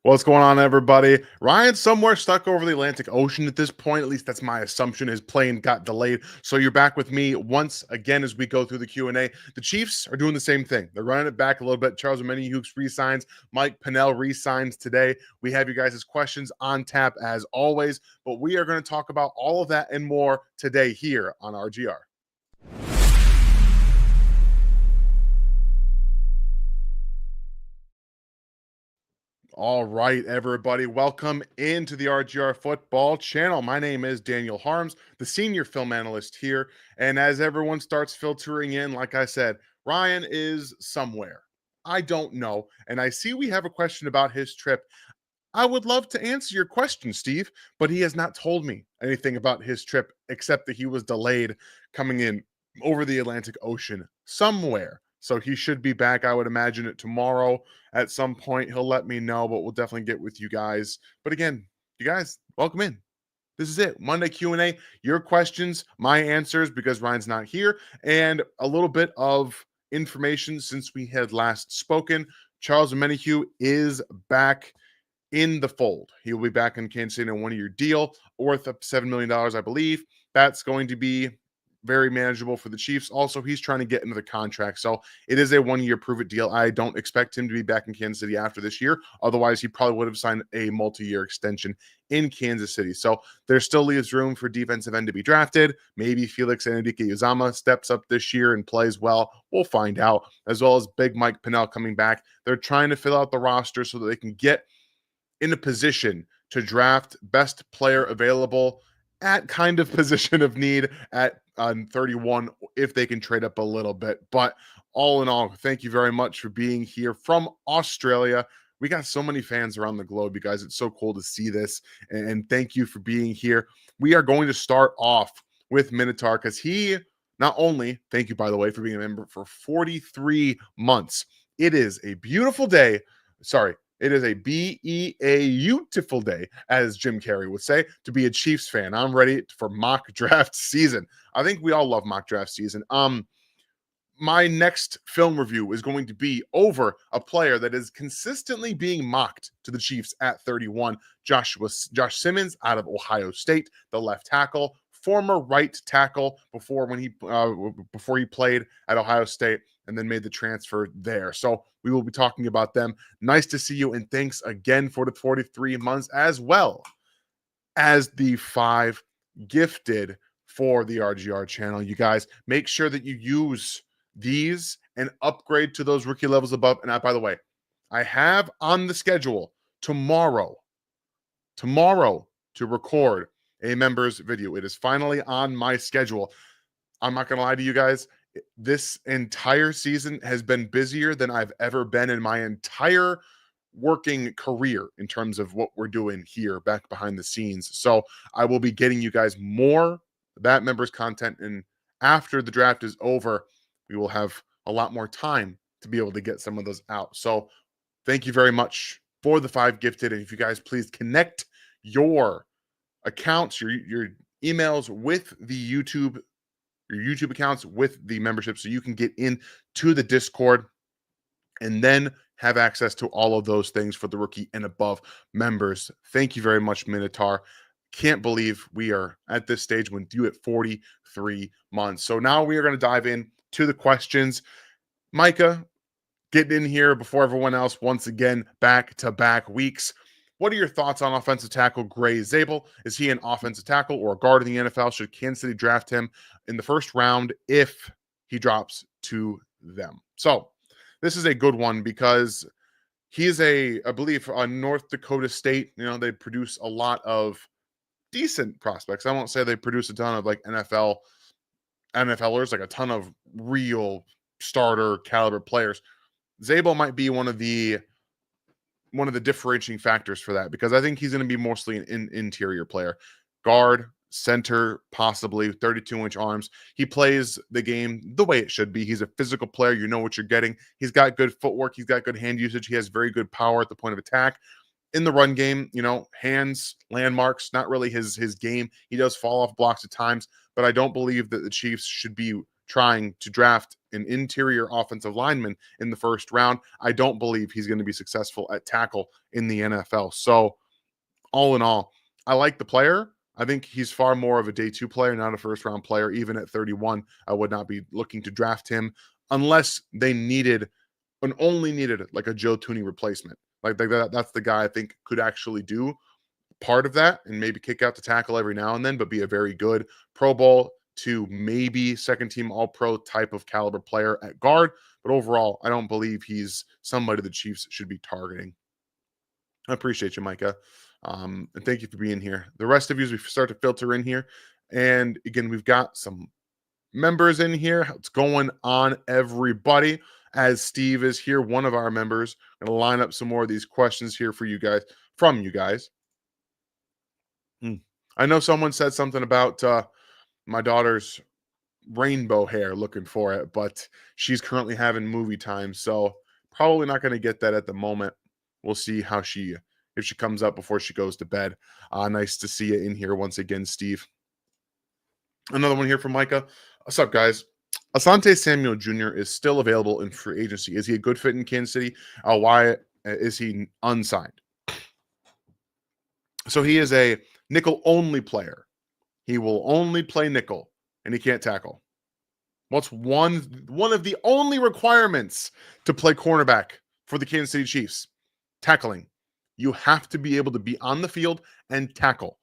What's going on, everybody? Ryan's somewhere stuck over the Atlantic Ocean at this point. At least that's my assumption. His plane got delayed. So you're back with me once again as we go through the Q&A. The Chiefs are doing the same thing. They're running it back a little bit. Charles Omenihu resigns. Mike Pennel resigns today. We have you guys' questions on tap as always. But we are going to talk about all of that and more today here on RGR. All right, everybody, welcome into the RGR Football Channel. My name is Daniel Harms, the senior film analyst here. And as everyone starts filtering in, like I said, Ryan is somewhere. I don't know. And I see we have a question about his trip. I would love to answer your question, Steve, but he has not told me anything about his trip except that he was delayed coming in over the Atlantic Ocean somewhere. So he should be back. I would imagine it tomorrow at some point. He'll let me know, but we'll definitely get with you guys. But again, you guys, welcome in. This is it. Monday Q&A. Your questions, my answers, because Ryan's not here, and a little bit of information since we had last spoken. Charles Omenihu is back in the fold. He will be back in Kansas City in a one-year deal worth up $7 million, I believe. That's going to be very manageable for the Chiefs. Also, he's trying to get into the contract. So it is a one-year prove-it deal. I don't expect him to be back in Kansas City after this year. Otherwise, he probably would have signed a multi-year extension in Kansas City. So there still leaves room for defensive end to be drafted. Maybe Felix Anudike-Uzomah steps up this year and plays well. We'll find out. As well as Big Mike Pennel coming back. They're trying to fill out the roster so that they can get in a position to draft best player available at kind of position of need at 31 if they can trade up a little bit. But all in all, thank you very much for being here from Australia. We got so many fans around the globe, you guys. It's so cool to see this. And thank you for being here. We are going to start off with Minotaur because he not only, thank you, by the way, for being a member for 43 months. It is a beautiful day. Sorry. It is a beautiful day, as Jim Carrey would say, to be a Chiefs fan. I'm ready for mock draft season. I think we all love mock draft season. My next film review is going to be over a player that is consistently being mocked to the Chiefs at 31. Josh Simmons out of Ohio State, the left tackle, former right tackle before he played at Ohio State and then made the transfer there. So we will be talking about them. Nice to see you, and thanks again for the 43 months as well as the 5 gifted for the RGR channel. You guys, make sure that you use these and upgrade to those rookie levels above. And by the way, I have on the schedule tomorrow to record a members video. It is finally on my schedule. I'm not going to lie to you guys. This entire season has been busier than I've ever been in my entire working career in terms of what we're doing here back behind the scenes. So I will be getting you guys more that members content. And after the draft is over, we will have a lot more time to be able to get some of those out. So thank you very much for the 5 gifted. And if you guys please connect your accounts, your emails with the your YouTube accounts with the membership so you can get into the Discord and then have access to all of those things for the rookie and above members. Thank you very much, Minotaur. Can't believe we are at this stage with you at 43 months. So now we are going to dive in to the questions. Micah, get in here before everyone else once again, back-to-back weeks. What are your thoughts on offensive tackle Gray Zabel? Is he an offensive tackle or a guard in the NFL? Should Kansas City draft him in the first round if he drops to them? So this is a good one because he's I believe, North Dakota State. You know, they produce a lot of decent prospects. I won't say they produce a ton of like NFLers, like a ton of real starter caliber players. Zabel might be one of the differentiating factors for that because I think he's going to be mostly an interior player. Guard, center, possibly 32-inch arms. He plays the game the way it should be. He's a physical player. You know what you're getting. He's got good footwork. He's got good hand usage. He has very good power at the point of attack. In the run game, you know, hands, landmarks, not really his game. He does fall off blocks at times, but I don't believe that the Chiefs should be trying to draft an interior offensive lineman in the first round. I don't believe he's going to be successful at tackle in the NFL. So, all in all, I like the player. I think he's far more of a day 2 player, not a first round player. Even at 31, I would not be looking to draft him unless they needed and only needed like a Joe Tooney replacement. Like that's the guy I think could actually do part of that and maybe kick out the tackle every now and then, but be a very good Pro Bowl to maybe second team All Pro type of caliber player at guard. But overall, I don't believe he's somebody the Chiefs should be targeting. I appreciate you, Micah. And thank you for being here. The rest of you, as we start to filter in here, and again, we've got some members in here. What's going on, everybody? As Steve is here, one of our members, I'm going to line up some more of these questions here for you guys, from you guys. I know someone said something about my daughter's rainbow hair, looking for it, but she's currently having movie time, so probably not going to get that at the moment. We'll see how if she comes up before she goes to bed. Nice to see you in here once again, Steve. Another one here from Micah. What's up, guys? Asante Samuel Jr. is still available in free agency. Is he a good fit in Kansas City? Why is he unsigned? So he is a nickel-only player. He will only play nickel, and he can't tackle. What's one of the only requirements to play cornerback for the Kansas City Chiefs? Tackling. You have to be able to be on the field and tackle.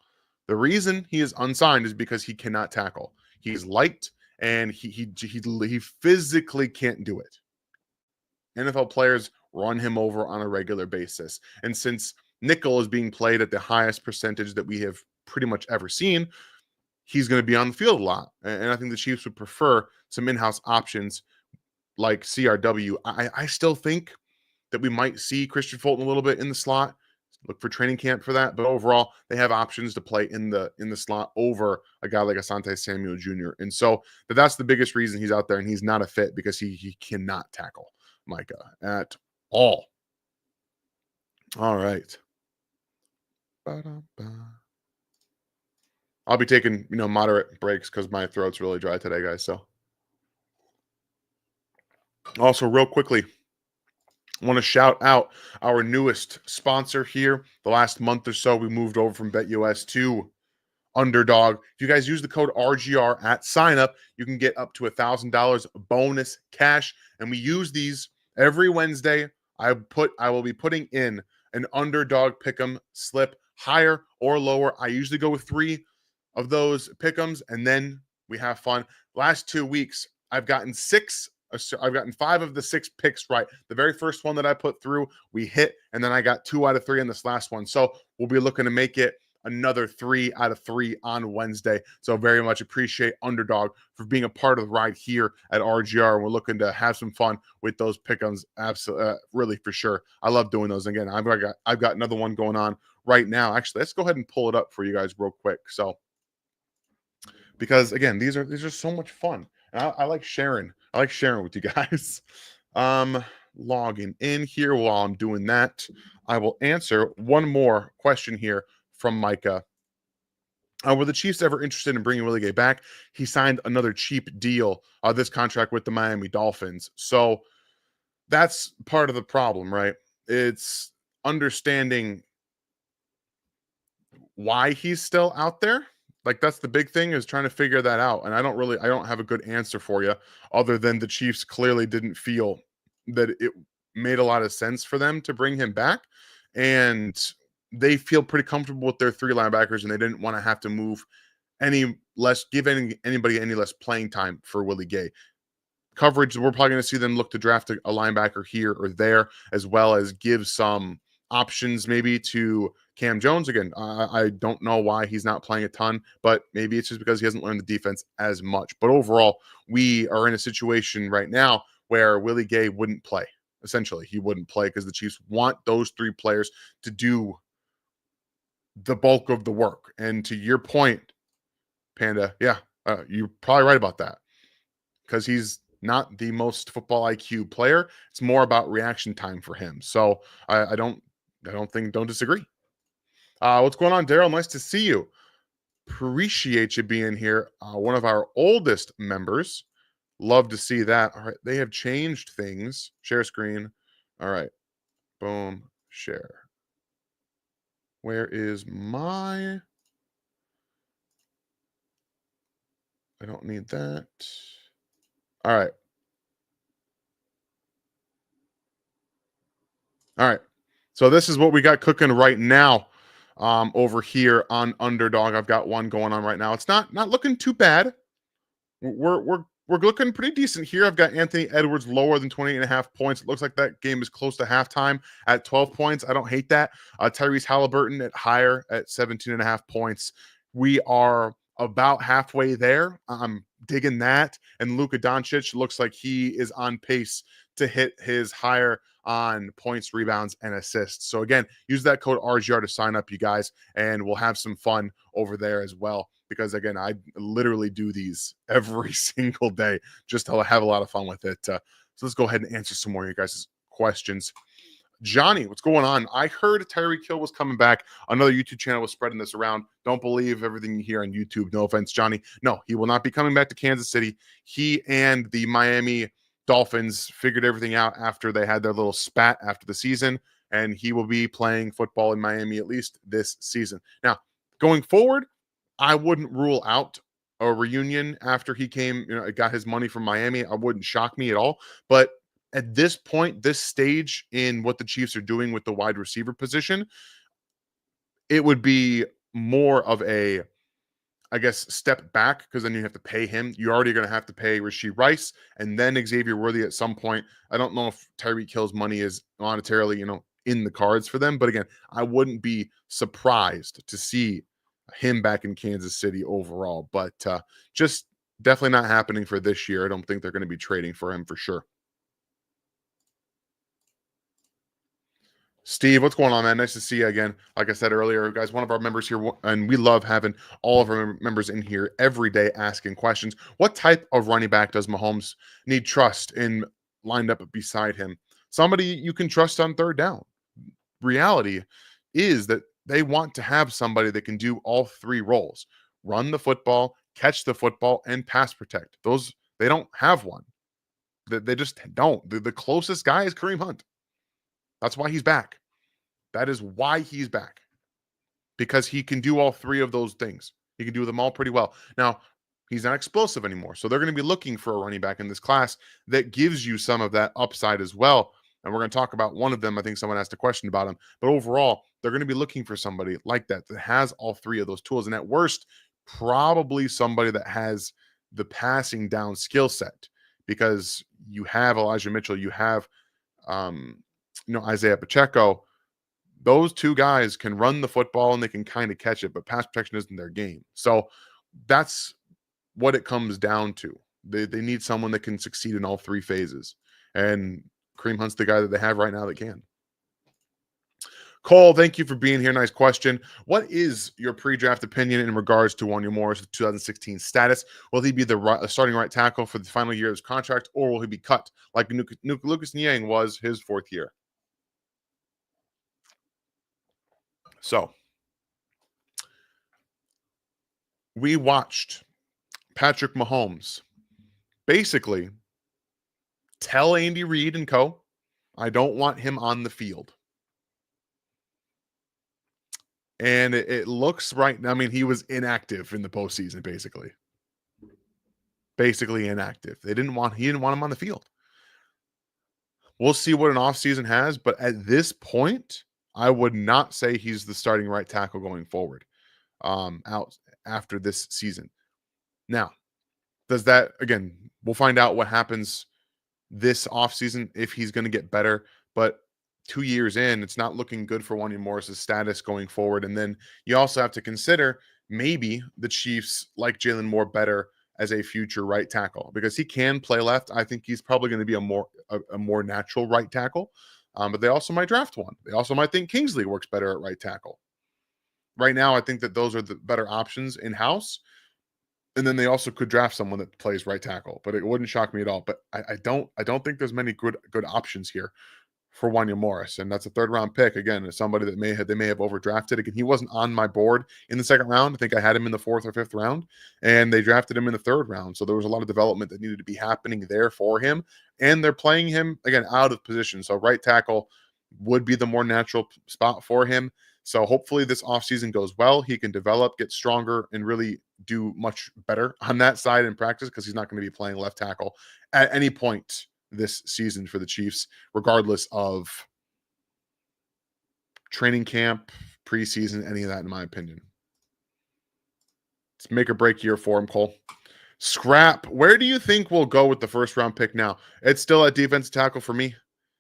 The reason he is unsigned is because he cannot tackle. He's light, and he physically can't do it. NFL players run him over on a regular basis. And since nickel is being played at the highest percentage that we have pretty much ever seen, he's going to be on the field a lot. And I think the Chiefs would prefer some in-house options like CRW. I still think that we might see Christian Fulton a little bit in the slot. Look for training camp for that. But overall, they have options to play in the slot over a guy like Asante Samuel Jr. And so that's the biggest reason he's out there, and he's not a fit because he cannot tackle Micah at all. All right. Ba-da-ba. I'll be taking, moderate breaks because my throat's really dry today, guys. So also real quickly, I want to shout out our newest sponsor here. The last month or so, we moved over from BetUS to Underdog. If you guys use the code RGR at sign up, you can get up to $1,000 bonus cash. And we use these every Wednesday. I will be putting in an Underdog pick'em slip, higher or lower. I usually go with 3 of those pick'ems, and then we have fun. Last 2 weeks, I've gotten 5 of the 6 picks right. The very first one that I put through, we hit, and then I got 2 out of 3 in this last one. So we'll be looking to make it another 3 out of 3 on Wednesday. So very much appreciate Underdog for being a part of the ride here at RGR. We're looking to have some fun with those pick'ems, absolutely, really for sure. I love doing those. Again, I've got another one going on right now. Actually, let's go ahead and pull it up for you guys real quick. So, because again, these are so much fun, and I like sharing. I like sharing with you guys. Logging in here while I'm doing that, I will answer one more question here from Micah. Were the Chiefs ever interested in bringing Willie Gay back? He signed another cheap deal, this contract with the Miami Dolphins. So that's part of the problem, right? It's understanding why he's still out there. Like, that's the big thing, is trying to figure that out. And I don't have a good answer for you, other than the Chiefs clearly didn't feel that it made a lot of sense for them to bring him back. And they feel pretty comfortable with their 3 linebackers, and they didn't want to have to move anybody any less playing time for Willie Gay. Coverage, we're probably going to see them look to draft a linebacker here or there, as well as give some options maybe to Cam Jones. Again, I don't know why he's not playing a ton, but maybe it's just because he hasn't learned the defense as much. But overall, we are in a situation right now where Willie Gay wouldn't play. Essentially, he wouldn't play because the Chiefs want those 3 players to do the bulk of the work. And to your point, Panda, you're probably right about that, because he's not the most football IQ player. It's more about reaction time for him. So I don't disagree. What's going on, Daryl? Nice to see you. Appreciate you being here. One of our oldest members. Love to see that. All right, they have changed things. Share screen. All right, boom, share. Where is my... I don't need that. All right. All right. So this is what we got cooking right now over here on Underdog. I've got one going on right now. It's not looking too bad. We're looking pretty decent here. I've got Anthony Edwards lower than 28.5 points. It looks like that game is close to halftime at 12 points. I don't hate that. Tyrese Halliburton at higher at 17.5 points. We are about halfway there. I'm digging that. And Luka Doncic looks like he is on pace to hit his higher on points, rebounds, and assists. So again, use that code RGR to sign up, you guys, and we'll have some fun over there as well. Because again, I literally do these every single day just to have a lot of fun with it. So let's go ahead and answer some more of you guys' questions. Johnny, what's going on? I heard Tyreek Hill was coming back. Another YouTube channel was spreading this around. Don't believe everything you hear on YouTube. No offense, Johnny. No, he will not be coming back to Kansas City. He and the Miami Dolphins figured everything out after they had their little spat after the season, and he will be playing football in Miami at least this season. Now, going forward, I wouldn't rule out a reunion after he came, got his money from Miami. I wouldn't shock me at all. But at this point, this stage in what the Chiefs are doing with the wide receiver position, it would be more of a, I guess, step back, because then you have to pay him. You're already going to have to pay Rashee Rice and then Xavier Worthy at some point. I don't know if Tyreek Hill's money is monetarily, in the cards for them. But again, I wouldn't be surprised to see him back in Kansas City overall. But just definitely not happening for this year. I don't think they're going to be trading for him for sure. Steve, what's going on, man? Nice to see you again. Like I said earlier, guys, one of our members here, and we love having all of our members in here every day asking questions. What type of running back does Mahomes need trust in lined up beside him? Somebody you can trust on third down. Reality is that they want to have somebody that can do all three roles: run the football, catch the football, and pass protect. Those, they don't have one. They just don't. The closest guy is Kareem Hunt. That's why he's back. That is why he's back, because he can do all three of those things. He can do them all pretty well. Now, he's not explosive anymore. So they're going to be looking for a running back in this class that gives you some of that upside as well. And we're going to talk about one of them. I think someone asked a question about him. But overall, they're going to be looking for somebody like that has all three of those tools. And at worst, probably somebody that has the passing down skill set, because you have Elijah Mitchell, you have Isaiah Pacheco. Those two guys can run the football and they can kind of catch it, but pass protection isn't their game. So that's what it comes down to. They need someone that can succeed in all three phases. And Kareem Hunt's the guy that they have right now that can. Cole, thank you for being here. Nice question. What is your pre-draft opinion in regards to Wanya Morris' 2016 status? Will he be the starting right tackle for the final year of his contract, or will he be cut like Lucas Niang was his fourth year? So we watched Patrick Mahomes basically tell Andy Reid and co, I don't want him on the field. And it looks right. I mean, he was inactive in the postseason, basically. Basically inactive. He didn't want him on the field. We'll see what an offseason has, but at this point, I would not say he's the starting right tackle going forward out after this season. Now, does that, again, we'll find out what happens this offseason if he's going to get better. But 2 years in, it's not looking good for Wanya Morris's status going forward. And then you also have to consider maybe the Chiefs like Jalen Moore better as a future right tackle, because he can play left. I think he's probably going to be a more natural right tackle. But they also might draft one. They also might think Kingsley works better at right tackle. Right now, I think that those are the better options in-house. And then they also could draft someone that plays right tackle, but it wouldn't shock me at all. But I don't think there's many good options here for Wanya Morris, and that's a third-round pick. Again, as somebody that they may have overdrafted. Again, he wasn't on my board in the second round. I think I had him in the fourth or fifth round, and they drafted him in the third round. So there was a lot of development that needed to be happening there for him, and they're playing him again out of position. So right tackle would be the more natural spot for him. So hopefully this offseason goes well. He can develop, get stronger, and really do much better on that side in practice, because he's not going to be playing left tackle at any point this season for the Chiefs, regardless of training camp, preseason, any of that, in my opinion. It's make or break year for him, Cole. Scrap, where do you think we'll go with the first round pick now? It's still at defensive tackle for me.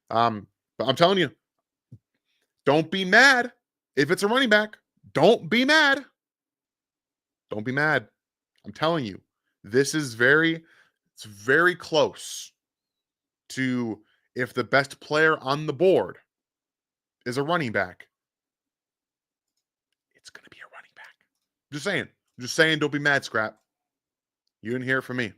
But I'm telling you, don't be mad if it's a running back. Don't be mad. Don't be mad. I'm telling you, this is it's very close to, if the best player on the board is a running back, it's going to be a running back. Just saying, don't be mad, Scrap. You didn't hear it from me.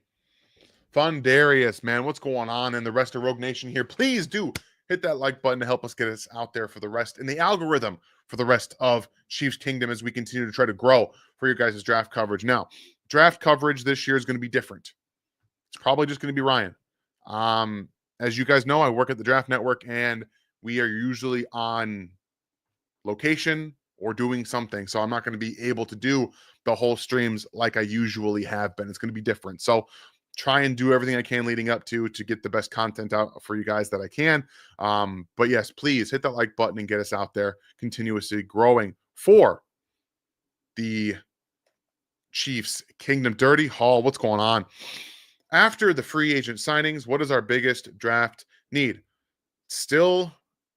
Fun Darius, man, what's going on? And the rest of Rogue Nation here, please do hit that like button to help us get us out there for the rest in the algorithm for the rest of Chiefs Kingdom as we continue to try to grow for your guys' draft coverage. Now, draft coverage this year is going to be different. It's probably just going to be Ryan. As you guys know, I work at the Draft Network, and we are usually on location or doing something. So I'm not going to be able to do the whole streams like I usually have been. It's going to be different. So try and do everything I can leading up to get the best content out for you guys that I can. But yes, please hit that like button and get us out there, continuously growing for the Chiefs Kingdom. Dirty Hall, what's going on? After the free agent signings, what is our biggest draft need? Still,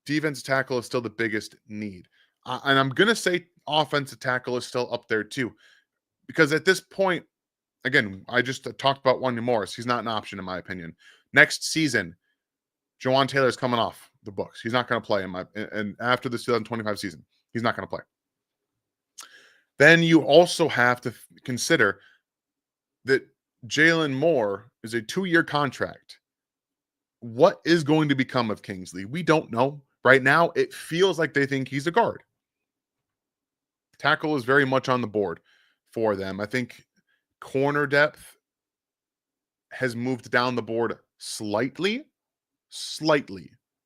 defensive tackle is still the biggest need. And I'm going to say offensive tackle is still up there too. Because at this point, again, I just talked about Wanya Morris. He's not an option in my opinion. Next season, Jawan Taylor's coming off the books. He's not going to play and after the 2025 season, he's not going to play. Then you also have to consider that Jalen Moore is a 2-year contract. What is going to become of Kingsley? We don't know. Right now, it feels like they think he's a guard. Tackle is very much on the board for them. I think corner depth has moved down the board slightly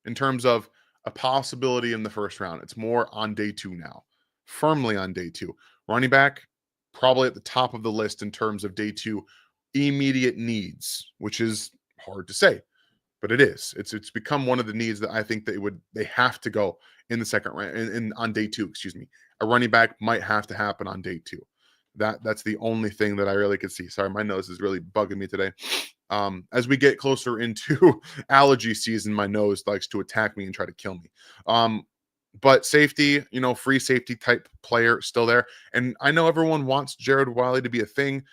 in terms of a possibility in the first round. It's more on day 2 now, firmly on day 2. Running back, probably at the top of the list in terms of day 2 immediate needs, which is hard to say, but it is. It's become one of the needs that I think they have to go in the second round, on day 2. Excuse me, a running back might have to happen on day 2. That's the only thing that I really could see. Sorry, my nose is really bugging me today. As we get closer into allergy season, my nose likes to attack me and try to kill me. But safety, free safety type player still there. And I know everyone wants Jared Wiley to be a thing.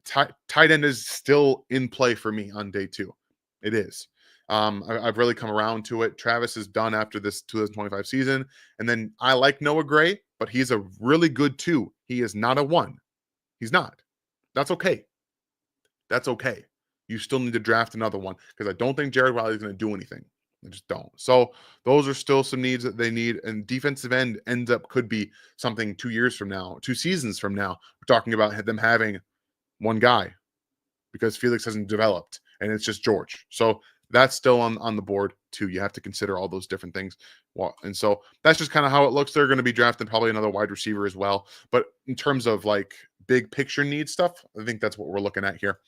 Tight end is still in play for me on day 2. It is. I've really come around to it. Travis is done after this 2025 season. And then I like Noah Gray, but he's a really good 2. He is not a 1. He's not. That's okay. That's okay. You still need to draft another one, because I don't think Jared Wiley is going to do anything. I just don't. So those are still some needs that they need. And defensive end could be something 2 years from now, 2 seasons from now. We're talking about them having one guy because Felix hasn't developed and it's just George. So that's still on the board too. You have to consider all those different things. Well, and so that's just kind of how it looks. They're going to be drafting probably another wide receiver as well. But in terms of like big picture need stuff, I think that's what we're looking at here.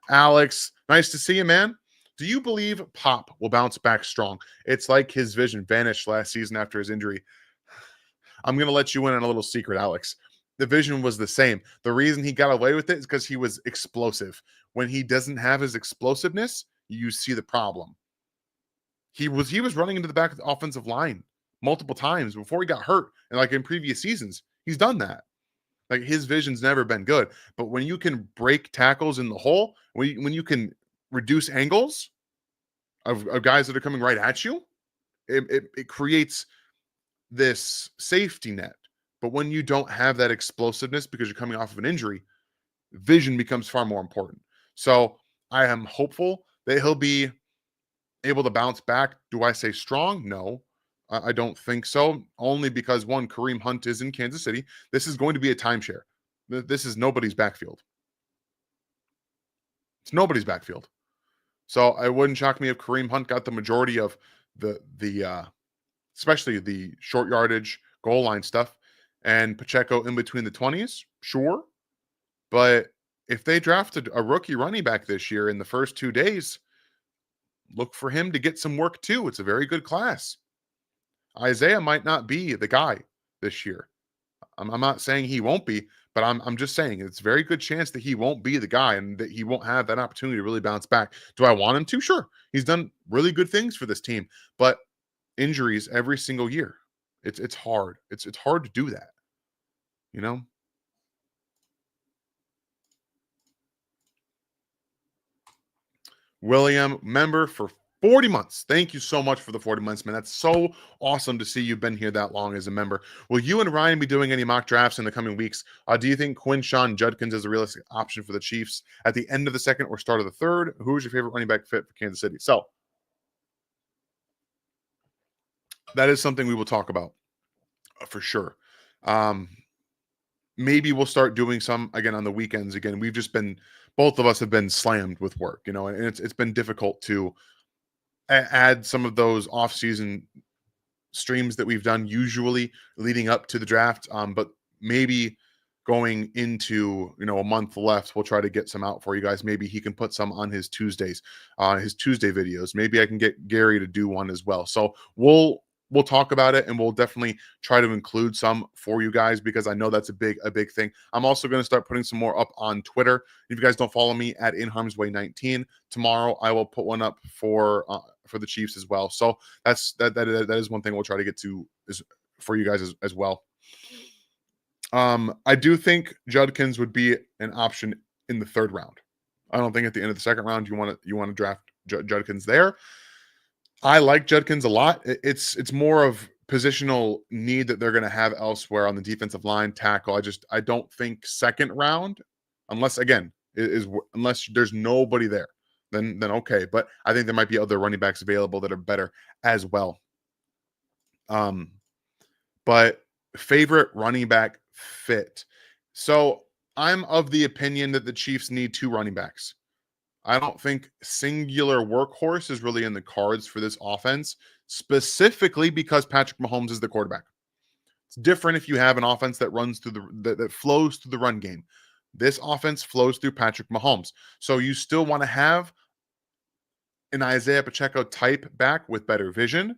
Alex, nice to see you, man. Do you believe Pop will bounce back strong? It's like his vision vanished last season after his injury. I'm going to let you in on a little secret, Alex. The vision was the same. The reason he got away with it is because he was explosive. When he doesn't have his explosiveness, you see the problem. He was running into the back of the offensive line multiple times before he got hurt. And like in previous seasons, he's done that. Like his vision's never been good. But when you can break tackles in the hole, when you can reduce angles of guys that are coming right at you, it creates this safety net. But when you don't have that explosiveness because you're coming off of an injury, vision becomes far more important. So I am hopeful that he'll be able to bounce back. Do I say strong? No, I don't think so. Only because one, Kareem Hunt is in Kansas City. This is going to be a timeshare. This is nobody's backfield. It's nobody's backfield. So it wouldn't shock me if Kareem Hunt got the majority of the especially the short yardage goal line stuff, and Pacheco in between the 20s. Sure, but if they drafted a rookie running back this year in the first 2 days, look for him to get some work too. It's a very good class. Isaiah might not be the guy this year. I'm not saying he won't be, but I'm just saying it's a very good chance that he won't be the guy and that he won't have that opportunity to really bounce back. Do I want him to? Sure. He's done really good things for this team, but injuries every single year. It's hard. It's hard to do that, you know? William, member for 40 months. Thank you so much for the 40 months, man. That's so awesome to see you've been here that long as a member. Will you and Ryan be doing any mock drafts in the coming weeks? Do you think Quinshawn Judkins is a realistic option for the Chiefs at the end of the second or start of the third? Who is your favorite running back fit for Kansas City? So that is something we will talk about for sure. Maybe we'll start doing some again on the weekends. Again, we've just been, both of us have been slammed with work, and it's been difficult to add some of those off-season streams that we've done usually leading up to the draft. But maybe going into a month left, we'll try to get some out for you guys. Maybe he can put some on his Tuesdays, his Tuesday videos. Maybe I can get Gary to do one as well. So we'll talk about it, and we'll definitely try to include some for you guys because I know that's a big thing. I'm also going to start putting some more up on Twitter. If you guys don't follow me at In Harm's Way 19, tomorrow I will put one up for the Chiefs as well. So that is one thing we'll try to get to is for you guys as well. I do think Judkins would be an option in the third round. I don't think at the end of the second round you want to draft Judkins there. I like Judkins a lot. It's more of positional need that they're going to have elsewhere on the defensive line, tackle. I don't think second round, unless again unless there's nobody there, then okay. But I think there might be other running backs available that are better as well. But favorite running back fit. So I'm of the opinion that the Chiefs need two running backs. I don't think singular workhorse is really in the cards for this offense, specifically because Patrick Mahomes is the quarterback. It's different if you have an offense that runs through that flows through the run game. This offense flows through Patrick Mahomes. So you still want to have an Isaiah Pacheco type back with better vision,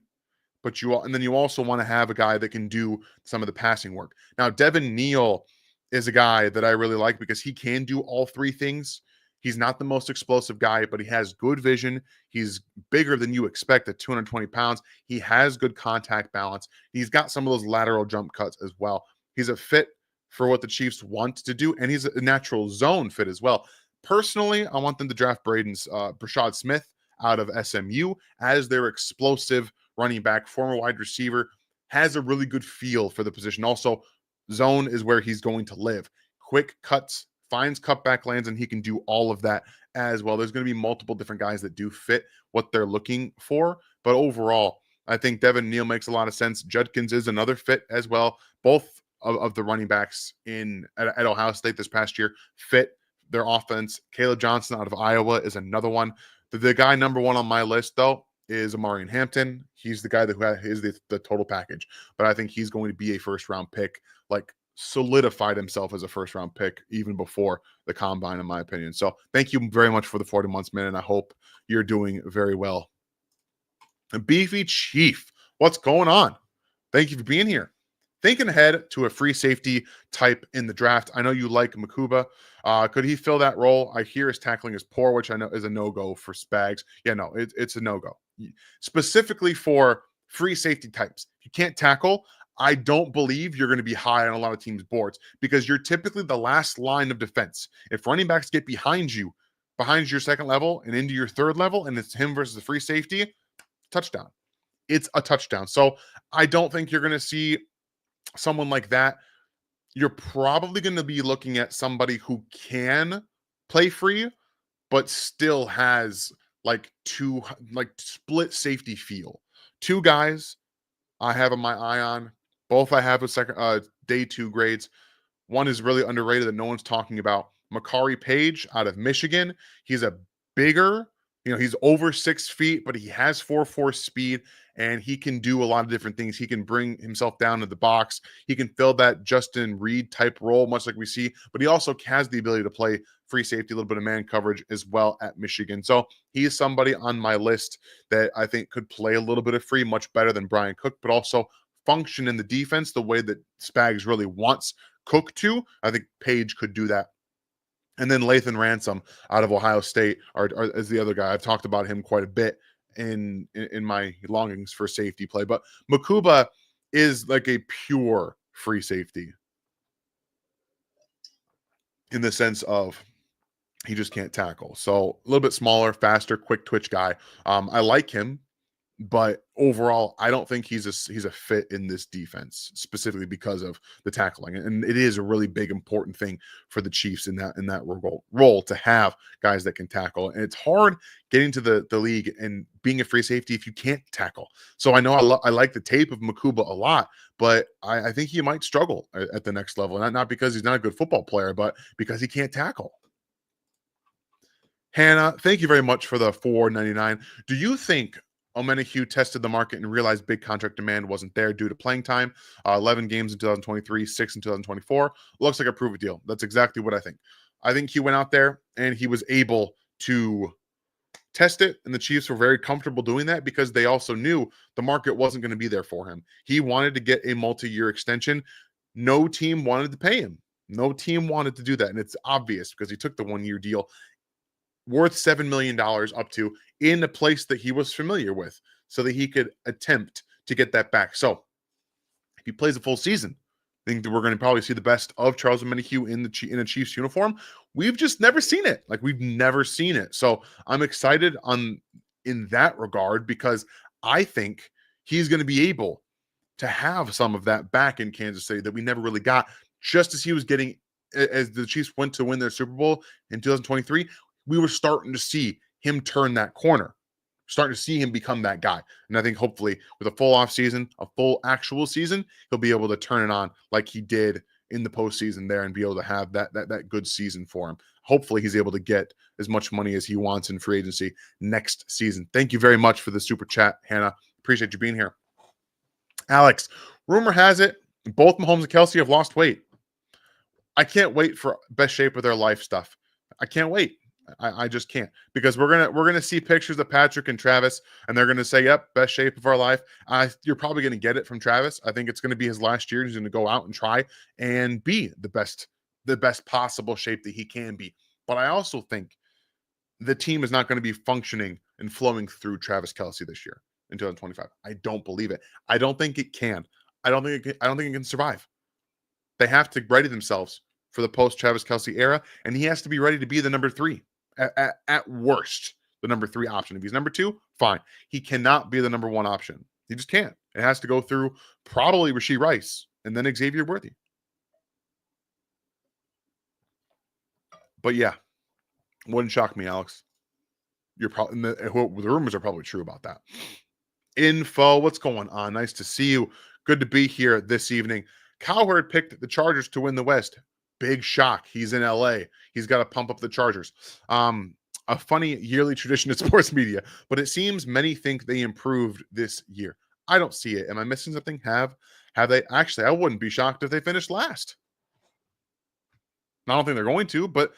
and then you also want to have a guy that can do some of the passing work. Now, Devin Neal is a guy that I really like because he can do all three things. He's not the most explosive guy, but he has good vision. He's bigger than you expect at 220 pounds. He has good contact balance. He's got some of those lateral jump cuts as well. He's a fit for what the Chiefs want to do, and he's a natural zone fit as well. Personally, I want them to draft Brashad Smith out of SMU as their explosive running back, former wide receiver, has a really good feel for the position. Also, zone is where he's going to live. Quick cuts, finds cutback lanes, and he can do all of that as well. There's going to be multiple different guys that do fit what they're looking for. But overall, I think Devin Neal makes a lot of sense. Judkins is another fit as well. Both of the running backs at Ohio State this past year fit their offense. Caleb Johnson out of Iowa is another one. The guy number one on my list, though, is Omarian Hampton. He's the guy that is the total package. But I think he's going to be a first-round pick, like solidified himself as a first-round pick even before the combine, in my opinion. So thank you very much for the 40 months, man, and I hope you're doing very well. Beefy Chief, what's going on? Thank you for being here. Thinking ahead to a free safety type in the draft. I know you like Makuba. Could he fill that role? I hear his tackling is poor, which I know is a no-go for Spags. Yeah, no, it's a no-go. Specifically for free safety types. If you can't tackle, I don't believe you're going to be high on a lot of teams' boards because you're typically the last line of defense. If running backs get behind your second level and into your third level, and it's him versus the free safety, touchdown. It's a touchdown. So I don't think you're going to see someone like that. You're probably going to be looking at somebody who can play free, but still has like two like split safety feel. Two guys I have my eye on. Both I have with second day 2 grades. One is really underrated that no one's talking about. Makari Page out of Michigan. He's a bigger, he's over 6 feet, but he has 4.4 speed and he can do a lot of different things. He can bring himself down to the box. He can fill that Justin Reed type role, much like we see, but he also has the ability to play free safety, a little bit of man coverage as well at Michigan. So he is somebody on my list that I think could play a little bit of free, much better than Brian Cook, but also function in the defense the way that Spags really wants Cook to. I think Page could do that. And then Lathan Ransom out of Ohio State is the other guy. I've talked about him quite a bit in my longings for safety play. But Makuba is like a pure free safety in the sense of he just can't tackle. So a little bit smaller, faster, quick twitch guy. I like him, but overall, I don't think he's a fit in this defense specifically because of the tackling, and it is a really big important thing for the Chiefs in that role to have guys that can tackle. And it's hard getting to the league and being a free safety if you can't tackle. So I know I like the tape of Makuba a lot, but I think he might struggle at the next level, not because he's not a good football player, but because he can't tackle. Hannah, thank you very much for the $4.99. Do you think Omenihu tested the market and realized big contract demand wasn't there due to playing time? 11 games in 2023, 6 in 2024. Looks like a prove it deal. That's exactly what I think. I think he went out there and he was able to test it, and the Chiefs were very comfortable doing that because they also knew the market wasn't going to be there for him. He wanted to get a multi-year extension. No team wanted to pay him. No team wanted to do that, and it's obvious because he took the 1-year deal worth $7 million up to in a place that he was familiar with so that he could attempt to get that back. So if he plays a full season, I think that we're going to probably see the best of Charles Omenihu in a Chiefs uniform. We've just never seen it. Like, we've never seen it. So I'm excited in that regard because I think he's going to be able to have some of that back in Kansas City that we never really got, just as he was getting as the Chiefs went to win their Super Bowl in 2023. We were starting to see him turn that corner, starting to see him become that guy. And I think hopefully with a full off season, a full actual season, he'll be able to turn it on like he did in the postseason there and be able to have that good season for him. Hopefully he's able to get as much money as he wants in free agency next season. Thank you very much for the super chat, Hannah. Appreciate you being here. Alex, rumor has it both Mahomes and Kelsey have lost weight. I can't wait for best shape of their life stuff. I can't wait. I just can't, because we're gonna see pictures of Patrick and Travis, and they're gonna say, "Yep, best shape of our life." You're probably gonna get it from Travis. I think it's gonna be his last year. He's gonna go out and try and be the best possible shape that he can be. But I also think the team is not going to be functioning and flowing through Travis Kelce this year in 2025. I don't believe it. I don't think it can. I don't think it can survive. They have to ready themselves for the post Travis Kelce era, and he has to be ready to be the number 3. At worst, the number 3 option. If he's number 2, fine. He cannot be the number 1 option. He just can't. It has to go through probably Rashee Rice and then Xavier Worthy. But yeah, wouldn't shock me, Alex. You're probably the rumors are probably true about that. Info, what's going on? Nice to see you. Good to be here this evening. Cowherd picked the Chargers to win the West. Big shock. He's in LA. He's got to pump up the Chargers. A funny yearly tradition in sports media, but it seems many think they improved this year. I don't see it. Am I missing something? Have they? Actually, I wouldn't be shocked if they finished last. I don't think they're going to, but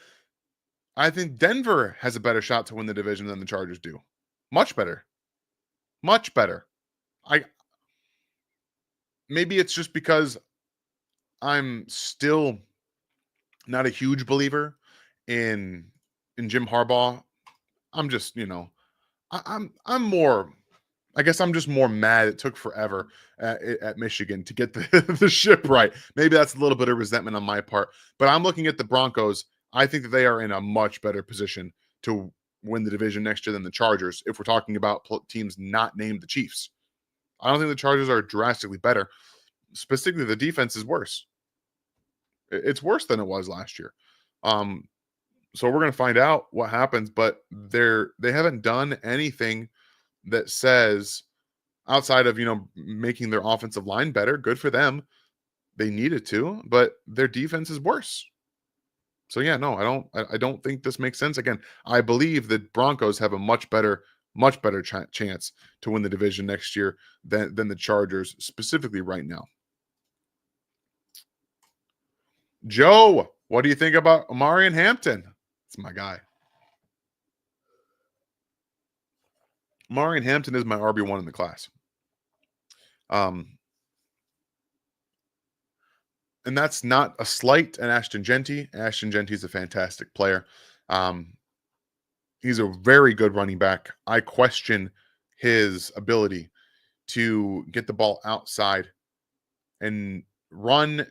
I think Denver has a better shot to win the division than the Chargers do. Much better. Much better. Maybe it's just because I'm still not a huge believer in Jim Harbaugh. I'm just, I'm more. I guess I'm just more mad. It took forever at Michigan to get the ship right. Maybe that's a little bit of resentment on my part. But I'm looking at the Broncos. I think that they are in a much better position to win the division next year than the Chargers, if we're talking about teams not named the Chiefs. I don't think the Chargers are drastically better. Specifically, the defense is worse. It's worse than it was last year. So we're going to find out what happens, but they haven't done anything that says outside of, making their offensive line better. Good for them. They needed to, but their defense is worse. So yeah, no, I don't think this makes sense. Again, I believe that Broncos have a much better chance to win the division next year than the Chargers, specifically right now. Joe, what do you think about Omarian Hampton? It's my guy. Omarian Hampton is my RB1 in the class. And that's not a slight on Ashton Jeanty. Ashton Jeanty is a fantastic player. He's a very good running back. I question his ability to get the ball outside and run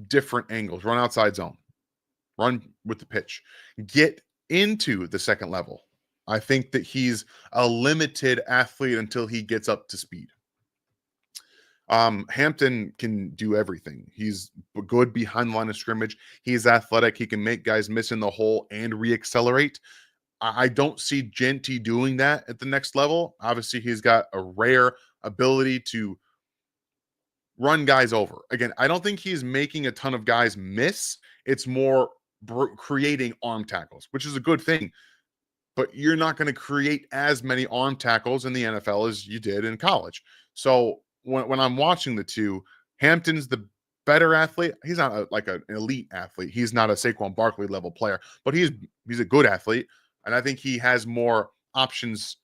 different angles, run outside zone, run with the pitch, get into the second level. I think that he's a limited athlete until he gets up to speed. Hampton can do everything. He's good behind the line of scrimmage. He's athletic. He can make guys miss in the hole and reaccelerate. I don't see Jeanty doing that at the next level. Obviously, he's got a rare ability to run guys over. Again, I don't think he's making a ton of guys miss. It's more creating arm tackles, which is a good thing. But you're not going to create as many arm tackles in the NFL as you did in college. So when I'm watching the two, Hampton's the better athlete. He's not like an elite athlete. He's not a Saquon Barkley level player, but he's a good athlete. And I think he has more options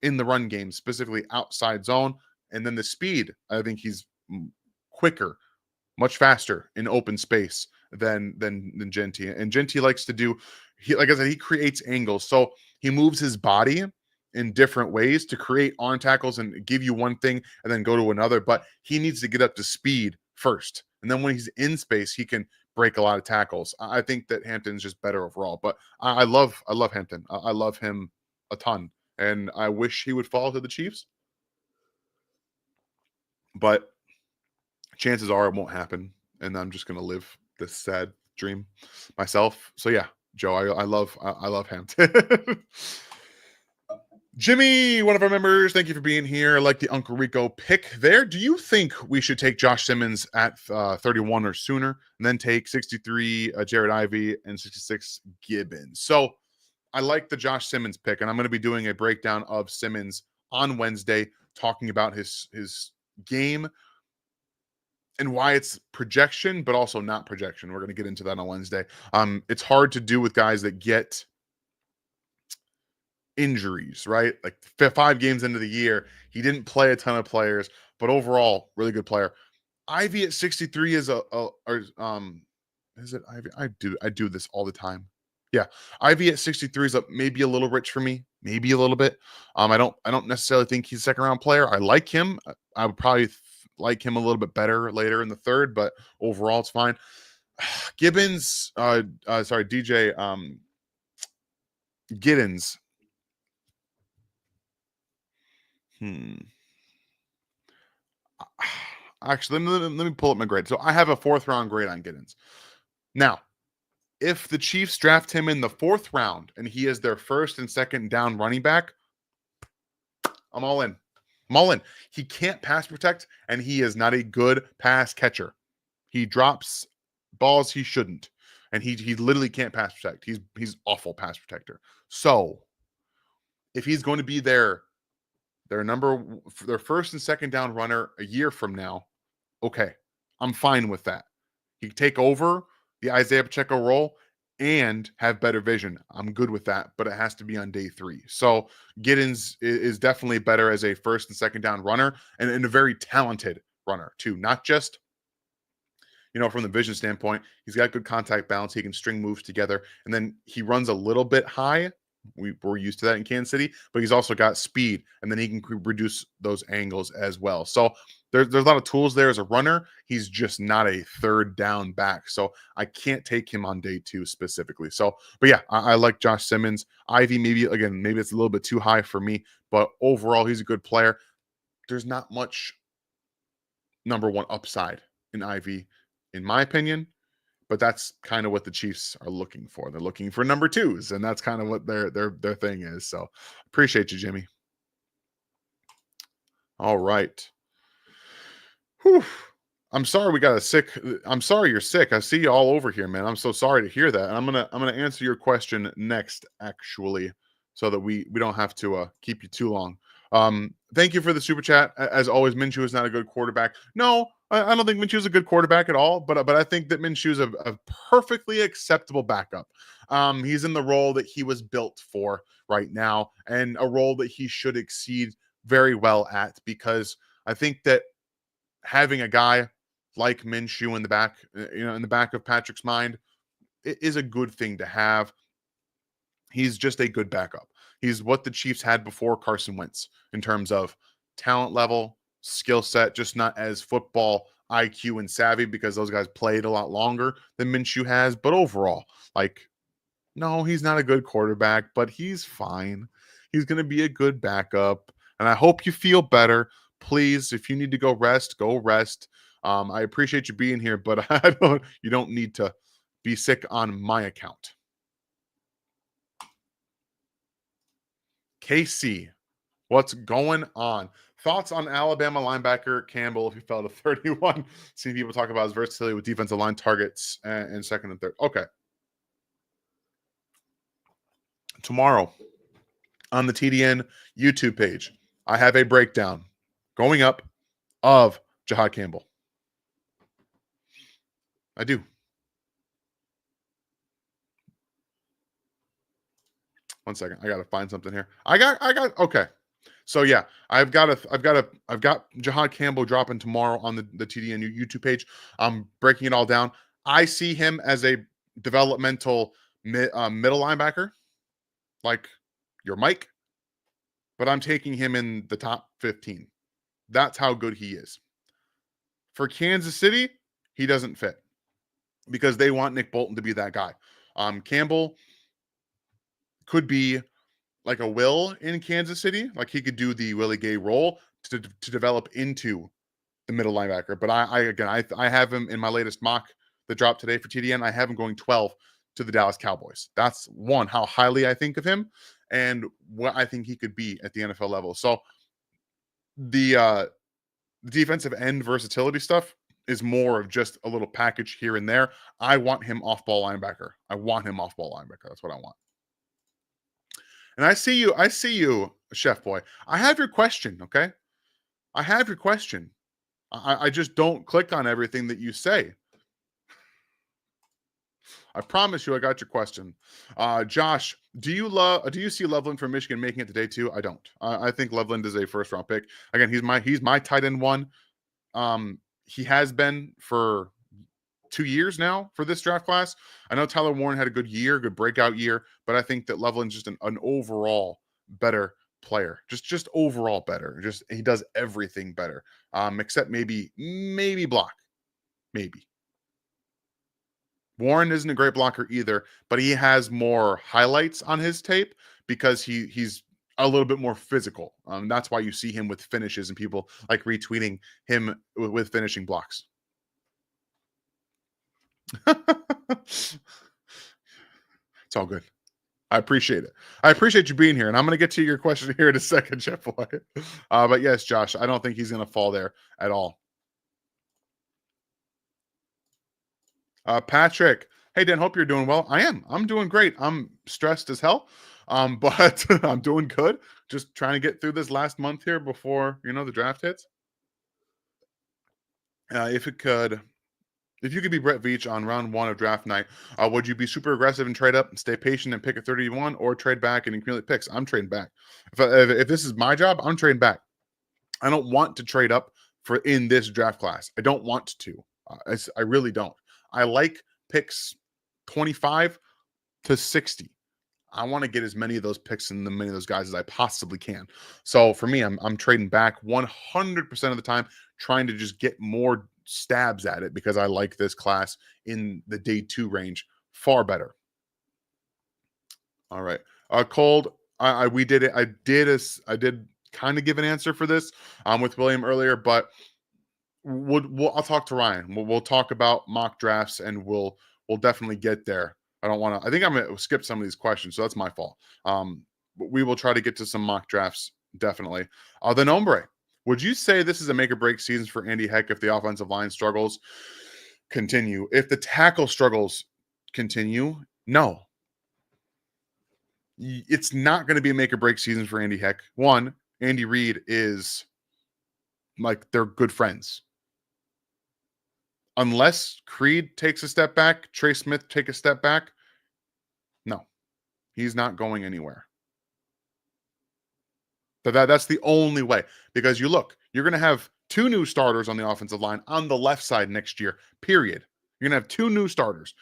in the run game, specifically outside zone. And then the speed, I think he's quicker, much faster in open space than Jeanty. And Jeanty likes to do, like I said, he creates angles. So he moves his body in different ways to create arm tackles and give you one thing and then go to another. But he needs to get up to speed first. And then when he's in space, he can break a lot of tackles. I think that Hampton's just better overall. But I love Hampton. I love him a ton. And I wish he would fall to the Chiefs. But chances are it won't happen. And I'm just going to live this sad dream myself. So yeah, Joe, I love Hampton. Jimmy, one of our members, thank you for being here. I like the Uncle Rico pick there. Do you think we should take Josh Simmons at 31 or sooner and then take 63 Jared Ivey and 66 Gibbons? So I like the Josh Simmons pick, and I'm going to be doing a breakdown of Simmons on Wednesday, talking about his game and why it's projection, but also not projection. We're going to get into that on Wednesday. It's hard to do with guys that get injuries, right? Like 5 games into the year, he didn't play a ton of players, but overall, really good player. Ivy at 63 is is it Ivy? I do this all the time. Yeah, Ivy at 63 is maybe a little rich for me, maybe a little bit. I don't necessarily think he's a second round player. I like him. I would probably like him a little bit better later in the third, but overall it's fine. Gibbons, DJ Giddens. Actually, let me pull up my grade. So I have a 4th round grade on Giddens. Now, if the Chiefs draft him in the 4th round and he is their first and second down running back, I'm all in. He can't pass protect, and he is not a good pass catcher. He drops balls he shouldn't, and he literally can't pass protect. He's awful pass protector. So if he's going to be their first and second down runner a year from now, okay, I'm fine with that. He can take over the Isaiah Pacheco role and have better vision. I'm good with that, but it has to be on day 3. So Giddens is definitely better as a first and second down runner and a very talented runner too. Not just, from the vision standpoint, he's got good contact balance. He can string moves together, and then he runs a little bit high. We're used to that in Kansas City, but he's also got speed, and then he can reduce those angles as well. So there's a lot of tools there as a runner. He's just not a third down back. So I can't take him on day 2 specifically. So, but yeah, I like Josh Simmons. Ivy, maybe it's a little bit too high for me, but overall, he's a good player. There's not much number 1 upside in Ivy, in my opinion, but that's kind of what the Chiefs are looking for. They're looking for number twos, and that's kind of what their thing is. So appreciate you, Jimmy. All right. Whew. I'm sorry we got a sick. I'm sorry you're sick. I see you all over here, man. I'm so sorry to hear that. And I'm gonna answer your question next, actually, so that we don't have to keep you too long. Thank you for the super chat. As always, Minshew is not a good quarterback. No, I don't think Minshew is a good quarterback at all. But I think that Minshew is a perfectly acceptable backup. He's in the role that he was built for right now, and a role that he should exceed very well at, because I think that having a guy like Minshew in the back, in the back of Patrick's mind, it is a good thing to have. He's just a good backup. He's what the Chiefs had before Carson Wentz in terms of talent level, skill set, just not as football IQ and savvy, because those guys played a lot longer than Minshew has. But overall, like, no, he's not a good quarterback, but he's fine. He's going to be a good backup. And I hope you feel better. Please, if you need to go rest, go rest. I appreciate you being here, but you don't need to be sick on my account. KC, what's going on? Thoughts on Alabama linebacker Campbell if he fell to 31? Seeing people talk about his versatility with defensive line targets and second and third. Okay. Tomorrow on the TDN YouTube page, I have a breakdown going up of Jahad Campbell. I do. One second. I got to find something here. I got okay. So yeah, I've got Jahad Campbell dropping tomorrow on the TDN YouTube page. I'm breaking it all down. I see him as a developmental middle linebacker, like your Mike, but I'm taking him in the top 15. That's how good he is. For Kansas City, he doesn't fit because they want Nick Bolton to be that guy. Campbell could be like a Will in Kansas City. Like, he could do the Willie Gay role to develop into the middle linebacker. But I have him in my latest mock that dropped today for TDN. I have him going 12 to the Dallas Cowboys. That's one, how highly I think of him and what I think he could be at the NFL level. So the defensive end versatility stuff is more of just a little package here and there. I want him off-ball linebacker. That's what I want. And I see you, Chef Boy. I have your question, okay? I have your question. I just don't click on everything that you say. I promise you I got your question. Josh, do you see Loveland from Michigan making it to day 2? I don't. I think Loveland is a first round pick. Again, he's my tight end 1. He has been for 2 years now for this draft class. I know Tyler Warren had a good breakout year, but I think that Loveland's just an overall better player. Just overall better. Just he does everything better. Except maybe block. Maybe. Warren isn't a great blocker either, but he has more highlights on his tape because he's a little bit more physical. That's why you see him with finishes and people like retweeting him with finishing blocks. It's all good. I appreciate it. I appreciate you being here, and I'm going to get to your question here in a second, Jeff Boy. But yes, Josh, I don't think he's going to fall there at all. Patrick, hey Dan, hope you're doing well. I'm doing great. I'm stressed as hell, but I'm doing good. Just trying to get through this last month here before the draft hits. If you could be Brett Veach on round 1 of draft night, would you be super aggressive and trade up and stay patient and pick at 31, or trade back and accumulate picks? I'm trading back. If this is my job, I'm trading back. I don't want to trade up in this draft class. I don't want to. I really don't. I like picks 25 to 60. I want to get as many of those picks and many of those guys as I possibly can. So for me, I'm trading back 100% of the time, trying to just get more stabs at it because I like this class in the day 2 range far better. All right. Cold. We did it. I did kind of give an answer for this with William earlier, but I'll talk to Ryan. We'll talk about mock drafts and we'll we'll definitely get there. I don't want to. I think I'm going to skip some of these questions, so that's my fault. But we will try to get to some mock drafts, definitely. The Nombre, would you say this is a make or break season for Andy Heck if the offensive line struggles continue? If the tackle struggles continue, no. It's not going to be a make or break season for Andy Heck. One, Andy Reid is like, they're good friends. Unless Creed takes a step back, Trey Smith take a step back, no, he's not going anywhere. But that's the only way, because you're going to have 2 new starters on the offensive line on the left side next year, period. You're going to have 2 new starters.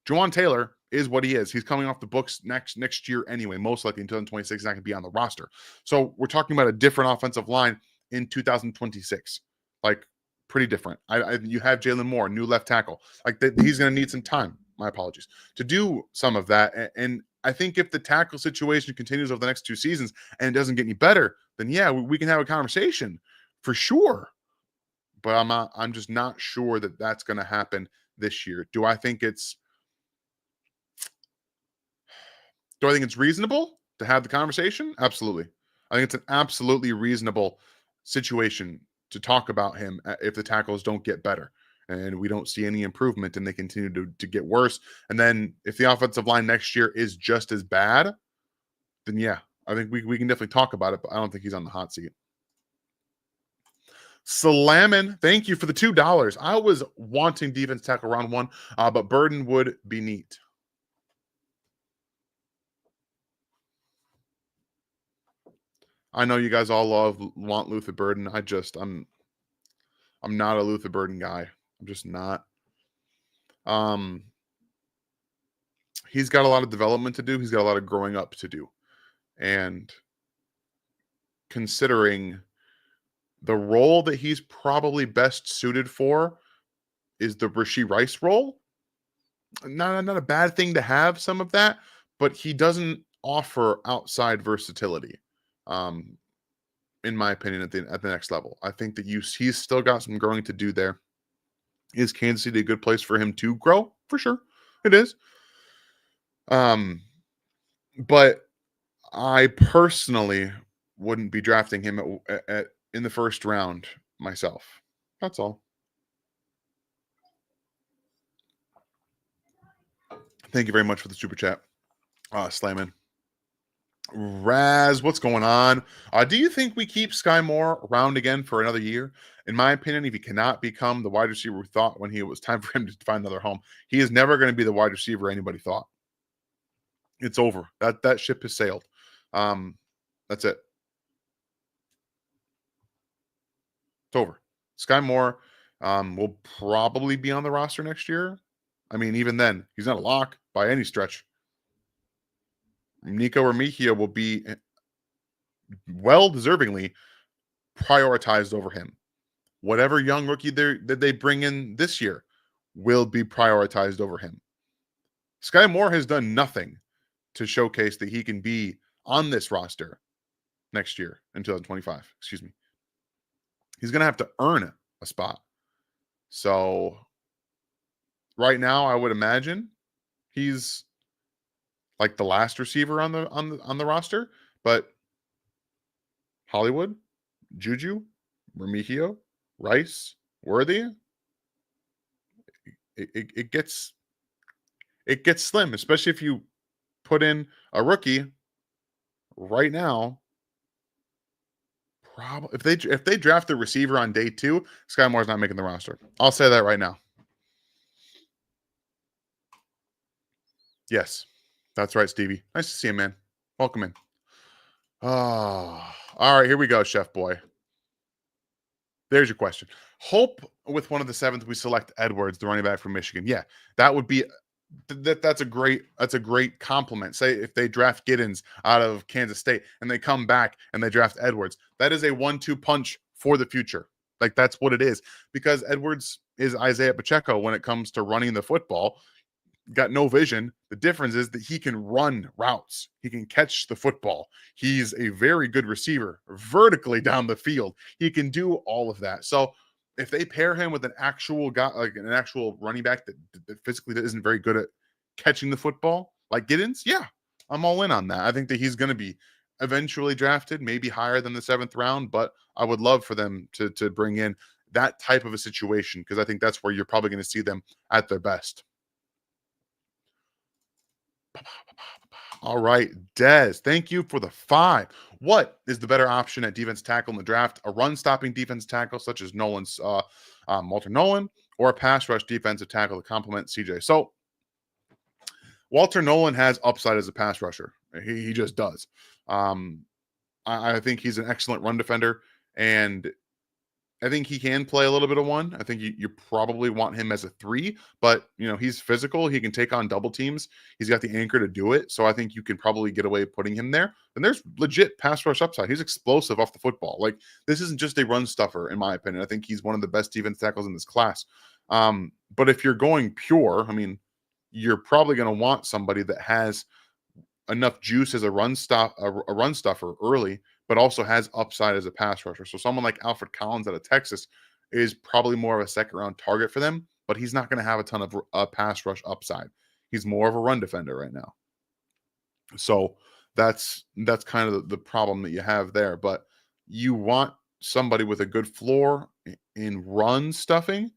Juwan Taylor is what he is. He's coming off the books next year anyway. Most likely in 2026, he's not going to be on the roster. So we're talking about a different offensive line in 2026. Like, pretty different. You have Jalen Moore, new left tackle. Like, he's going to need some time. My apologies, to do some of that. And I think if the tackle situation continues over the next 2 seasons and it doesn't get any better, then yeah, we can have a conversation for sure. But I'm just not sure that that's going to happen this year. Do I think it's reasonable to have the conversation? Absolutely. I think it's an absolutely reasonable situation to talk about him if the tackles don't get better and we don't see any improvement and they continue to get worse. And then if the offensive line next year is just as bad, then yeah, I think we can definitely talk about it, but I don't think he's on the hot seat. Salamin, thank you for the $2. I was wanting defense tackle round 1, but Burden would be neat. I know you guys all want Luther Burden. I'm not a Luther Burden guy. I'm just not. He's got a lot of development to do. He's got a lot of growing up to do. And considering the role that he's probably best suited for is the Rashee Rice role, not a bad thing to have some of that, but he doesn't offer outside versatility. In my opinion, at the next level, I think that he's still got some growing to do there. Is Kansas City a good place for him to grow? For sure, it is. But I personally wouldn't be drafting him in the first round myself. That's all. Thank you very much for the super chat, Slayman. Raz, what's going on? Do you think we keep Skyy Moore around again for another year? In my opinion, if he cannot become the wide receiver we thought when it was time for him to find another home, he is never going to be the wide receiver anybody thought. It's over. That ship has sailed. That's it. It's over. Skyy Moore will probably be on the roster next year. I mean, even then, he's not a lock by any stretch. Nico Remigio will be well-deservingly prioritized over him. Whatever young rookie that they bring in this year will be prioritized over him. Skyy Moore has done nothing to showcase that he can be on this roster next year in 2025. Excuse me. He's going to have to earn a spot. So right now, I would imagine he's like the last receiver on the roster, but Hollywood, Juju, Remigio, Rice, Worthy, it gets slim, especially if you put in a rookie right now. Probably if they draft the receiver on day 2, Skyy Moore's not making the roster. I'll say that right now. Yes, that's right, Stevie. Nice to see you, man. Welcome in. Oh, all right, here we go, Chef Boy. There's your question. Hope with one of the 7th we select Edwards, the running back from Michigan. Yeah, that would be that's a great compliment. Say if they draft Giddens out of Kansas State and they come back and they draft Edwards, that is a 1-2 punch for the future. Like, that's what it is, because Edwards is Isaiah Pacheco when it comes to running the football. Got no vision. The difference is that he can run routes. He can catch the football. He's a very good receiver vertically down the field. He can do all of that. So if they pair him with an actual guy, like an actual running back that physically isn't very good at catching the football, like Giddens, yeah, I'm all in on that. I think that he's going to be eventually drafted, maybe higher than the 7th round, but I would love for them to bring in that type of a situation because I think that's where you're probably going to see them at their best. All right, Dez, thank you for the 5. What is the better option at defense tackle in the draft? A run-stopping defense tackle such as Walter Nolan, or a pass rush defensive tackle to complement CJ? So Walter Nolan has upside as a pass rusher. He just does. I think he's an excellent run defender, and I think he can play a little bit of 1. I think you probably want him as a 3, but he's physical. He can take on double teams. He's got the anchor to do it. So I think you can probably get away putting him there. And there's legit pass rush upside. He's explosive off the football. Like, this isn't just a run stuffer, in my opinion. I think he's one of the best defense tackles in this class. But if you're going pure, I mean, you're probably going to want somebody that has enough juice as a run stuffer early, but also has upside as a pass rusher. So someone like Alfred Collins out of Texas is probably more of a 2nd round target for them, but he's not going to have a ton of pass rush upside. He's more of a run defender right now. So that's kind of the problem that you have there. But you want somebody with a good floor in run stuffing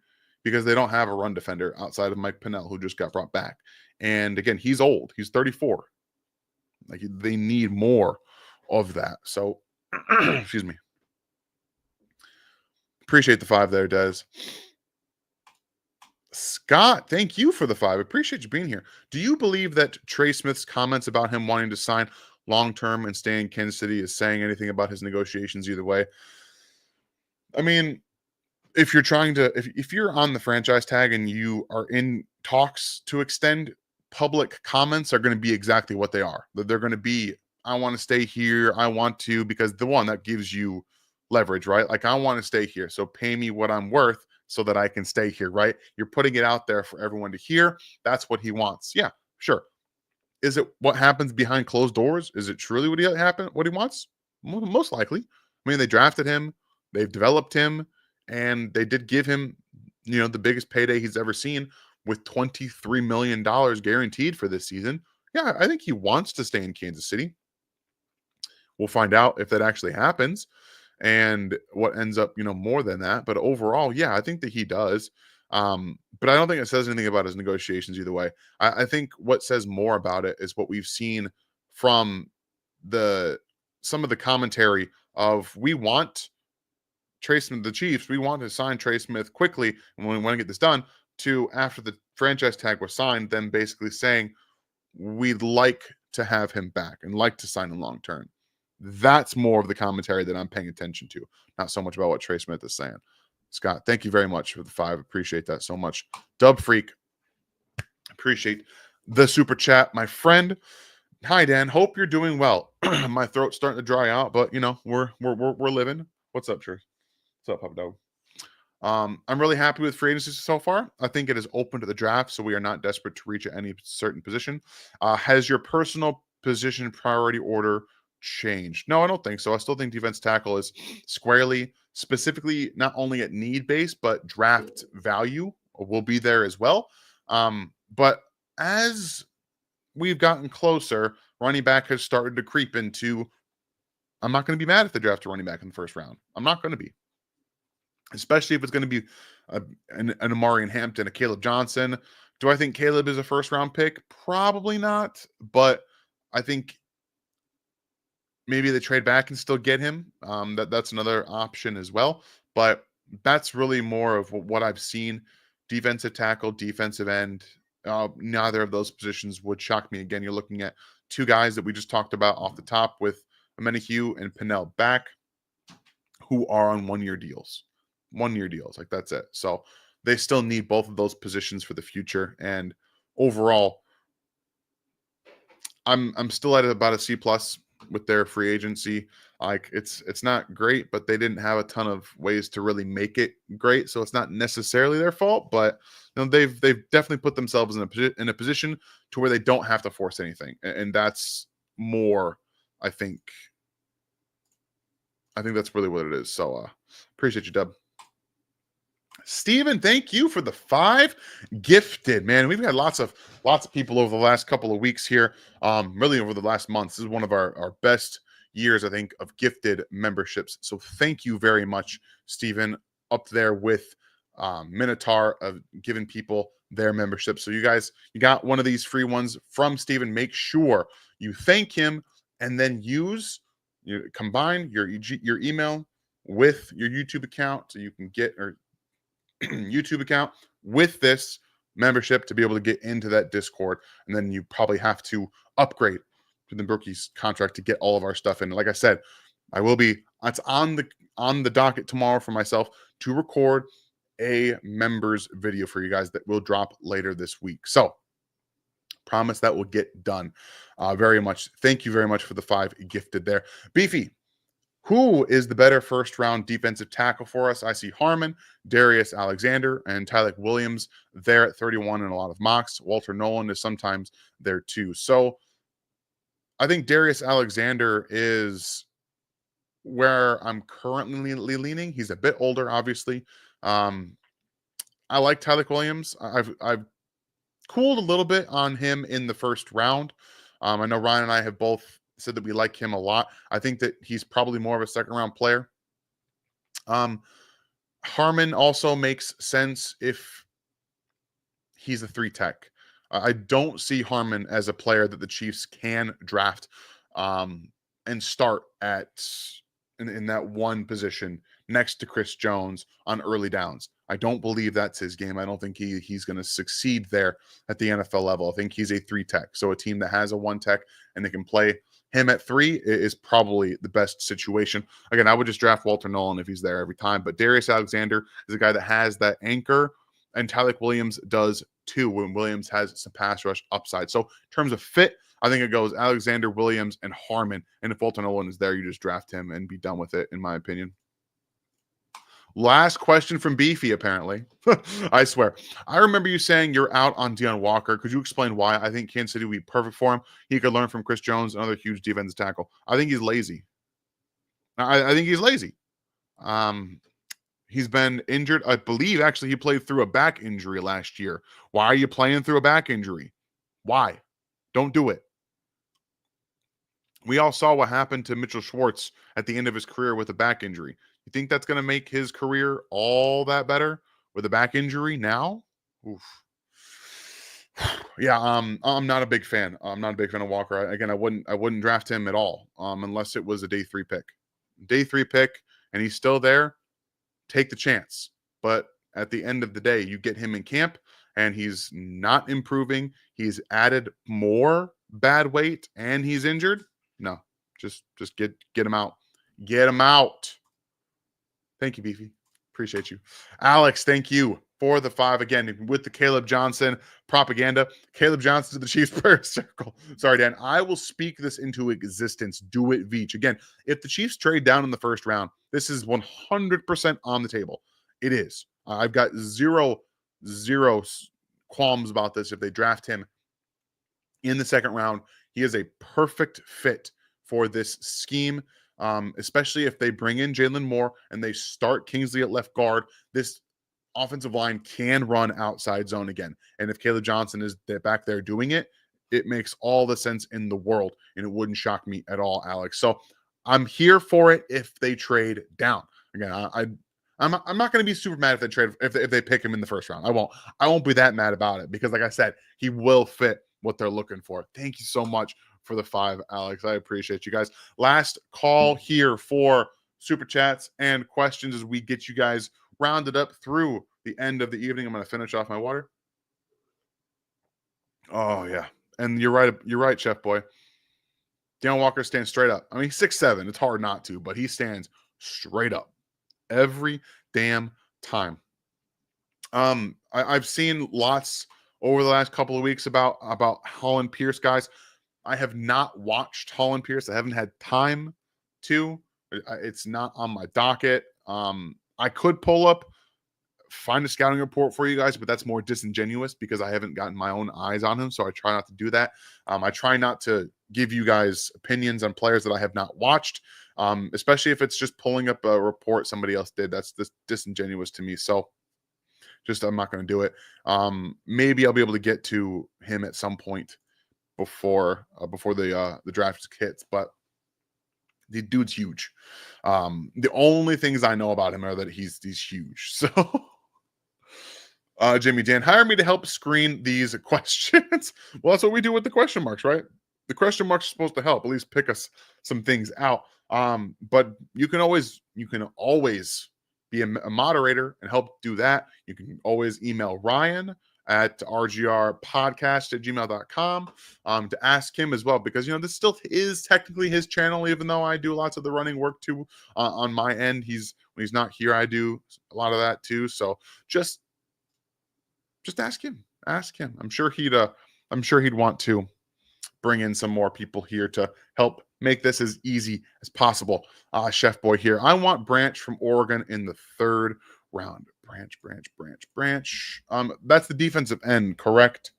because they don't have a run defender outside of Mike Pennel, who just got brought back. And again, he's old. He's 34. Like, they need more of that. So, excuse me. Appreciate the 5 there, Des. Scott, thank you for the 5. Appreciate you being here. Do you believe that Trey Smith's comments about him wanting to sign long-term and stay in Kansas City is saying anything about his negotiations either way? I mean, if you're trying to, if you're on the franchise tag and you are in talks to extend, public comments are going to be exactly what they are. They're going to be, I want to stay here. I want to, because the one that gives you leverage, right? Like, I want to stay here. So pay me what I'm worth so that I can stay here, right? You're putting it out there for everyone to hear. That's what he wants. Yeah, sure. Is it what happens behind closed doors? Is it truly what he wants? Most likely. I mean, they drafted him, they've developed him, and they did give him, the biggest payday he's ever seen with $23 million guaranteed for this season. Yeah, I think he wants to stay in Kansas City. We'll find out if that actually happens and what ends up, more than that. But overall, yeah, I think that he does. But I don't think it says anything about his negotiations either way. I think what says more about it is what we've seen from some of the commentary of, we want Trey Smith, the Chiefs, we want to sign Trey Smith quickly, and we want to get this done, to after the franchise tag was signed, then basically saying, we'd like to have him back and like to sign him long term. That's more of the commentary that I'm paying attention to, not so much about what Trey Smith is saying. Scott, thank you very much for the 5. Appreciate that so much. Dub Freak, appreciate the super chat, my friend. Hi, Dan. Hope you're doing well. My throat's starting to dry out, but we're living. What's up, Trey? What's up, Papa Dog? I'm really happy with free agency so far. I think it is open to the draft, so we are not desperate to reach at any certain position. Has your personal position priority order changed? No, I don't think so. I still think defense tackle is squarely, specifically, not only at need base, but draft value will be there as well. But as we've gotten closer, running back has started to creep into, I'm not going to be mad if they draft a running back in the 1st round. I'm not going to be. Especially if it's going to be an Omarian Hampton, a Caleb Johnson. Do I think Caleb is a 1st round pick? Probably not. But I think maybe they trade back and still get him. That's another option as well. But that's really more of what I've seen. Defensive tackle, defensive end. Neither of those positions would shock me. Again, you're looking at 2 guys that we just talked about off the top, with Omenihu and Pennel back, who are on 1-year deals. 1-year deals. Like, that's it. So they still need both of those positions for the future. And overall, I'm still at about a C+ with their free agency. Like, it's not great, but they didn't have a ton of ways to really make it great. So it's not necessarily their fault, but they've definitely put themselves in a position to where they don't have to force anything. And that's more, I think that's really what it is. So appreciate you, Deb. Steven, thank you for the 5 gifted. Man, we've had lots of people over the last couple of weeks here. Really over the last month. This is one of our best years, I think, of gifted memberships. So thank you very much, Steven, up there with Minotaur of giving people their membership. So you guys, you got one of these free ones from Steven. Make sure you thank him and then combine your email with your YouTube account so you can get YouTube account with this membership to be able to get into that Discord. And then you probably have to upgrade to the Brookie's contract to get all of our stuff in. Like I said, it's on the docket tomorrow for myself to record a members video for you guys that will drop later this week. So promise that will get done very much. Thank you very much for the 5 gifted there. Beefy, who is the better first-round defensive tackle for us? I see Harmon, Darius Alexander, and Tyreek Williams there at 31 in a lot of mocks. Walter Nolan is sometimes there too. So I think Darius Alexander is where I'm currently leaning. He's a bit older, obviously. I like Tyreek Williams. I've cooled a little bit on him in the first round. I know Ryan and I have both said that we like him a lot. I think that he's probably more of a second round player. Harmon also makes sense if he's a 3 tech. I don't see Harmon as a player that the Chiefs can draft and start in that one position next to Chris Jones on early downs. I don't believe that's his game. I don't think he's going to succeed there at the NFL level. I think he's a 3 tech. So a team that has a 1 tech and they can play him at 3 is probably the best situation. Again, I would just draft Walter Nolan if he's there every time. But Darius Alexander is a guy that has that anchor, and Tyreek Williams does too, when Williams has some pass rush upside. So in terms of fit, I think it goes Alexander, Williams, and Harmon. And if Walter Nolan is there, you just draft him and be done with it, in my opinion. Last question from Beefy, apparently. I swear. I remember you saying you're out on Deion Walker. Could you explain why? I think Kansas City would be perfect for him. He could learn from Chris Jones, another huge defensive tackle. I think he's lazy. I think he's lazy. He's been injured. I believe, actually, he played through a back injury last year. Why are you playing through a back injury? Why? Don't do it. We all saw what happened to Mitchell Schwartz at the end of his career with a back injury. You think that's going to make his career all that better with a back injury now? Oof. Yeah, I'm not a big fan. I'm not a big fan of Walker. I wouldn't draft him at all, unless it was a day 3 pick. Day 3 pick, and he's still there. Take the chance. But at the end of the day, you get him in camp, and he's not improving. He's added more bad weight, and he's injured. No, just get him out. Get him out. Thank you, Beefy. Appreciate you. Alex, thank you for the 5 again with the Caleb Johnson propaganda. Caleb Johnson to the Chiefs prayer circle. Sorry, Dan. I will speak this into existence. Do it, Veach. Again, if the Chiefs trade down in the first round, this is 100% on the table. It is. I've got zero qualms about this. If they draft him in the second round, he is a perfect fit for this scheme. Especially if they bring in Jalen Moore and they start Kingsley at left guard, this offensive line can run outside zone again. And if Caleb Johnson is back there doing it, it makes all the sense in the world, and it wouldn't shock me at all, Alex. So I'm here for it if they trade down. Again, I'm not going to be super mad if they trade if they pick him in the first round. I won't be that mad about it because, like I said, he will fit what they're looking for. Thank you so much for the 5, Alex. I appreciate you guys. Last call here for super chats and questions as we get you guys rounded up through the end of the evening. I'm going to finish off my water. Oh, yeah. And you're right, Chef Boy. Deion Walker stands straight up. I mean, he's 6'7". It's hard not to, but he stands straight up every damn time. I've seen lots over the last couple of weeks about Holland Pierce, guys. I have not watched Holland Pierce. I haven't had time to. It's not on my docket. I could find a scouting report for you guys, but that's more disingenuous because I haven't gotten my own eyes on him, so I try not to do that. I try not to give you guys opinions on players that I have not watched, especially if it's just pulling up a report somebody else did. That's disingenuous to me. So I'm not going to do it. Maybe I'll be able to get to him at some point before the draft hits, but the dude's huge. The only things I know about him are that he's huge. So Jimmy Dan, hire me to help screen these questions. Well, that's what we do with the question marks, right? The question marks are supposed to help, at least pick us some things out. But you can always be a moderator and help do that. You can always email Ryan at rgrpodcast@gmail.com to ask him as well, because this still is technically his channel, even though I do lots of the running work too on my end. When he's not here, I do a lot of that too. So just ask him. I'm sure he'd want to bring in some more people here to help make this as easy as possible. Chef Boy here. I want Branch from Oregon in the 3rd round. Branch. That's the defensive end, correct?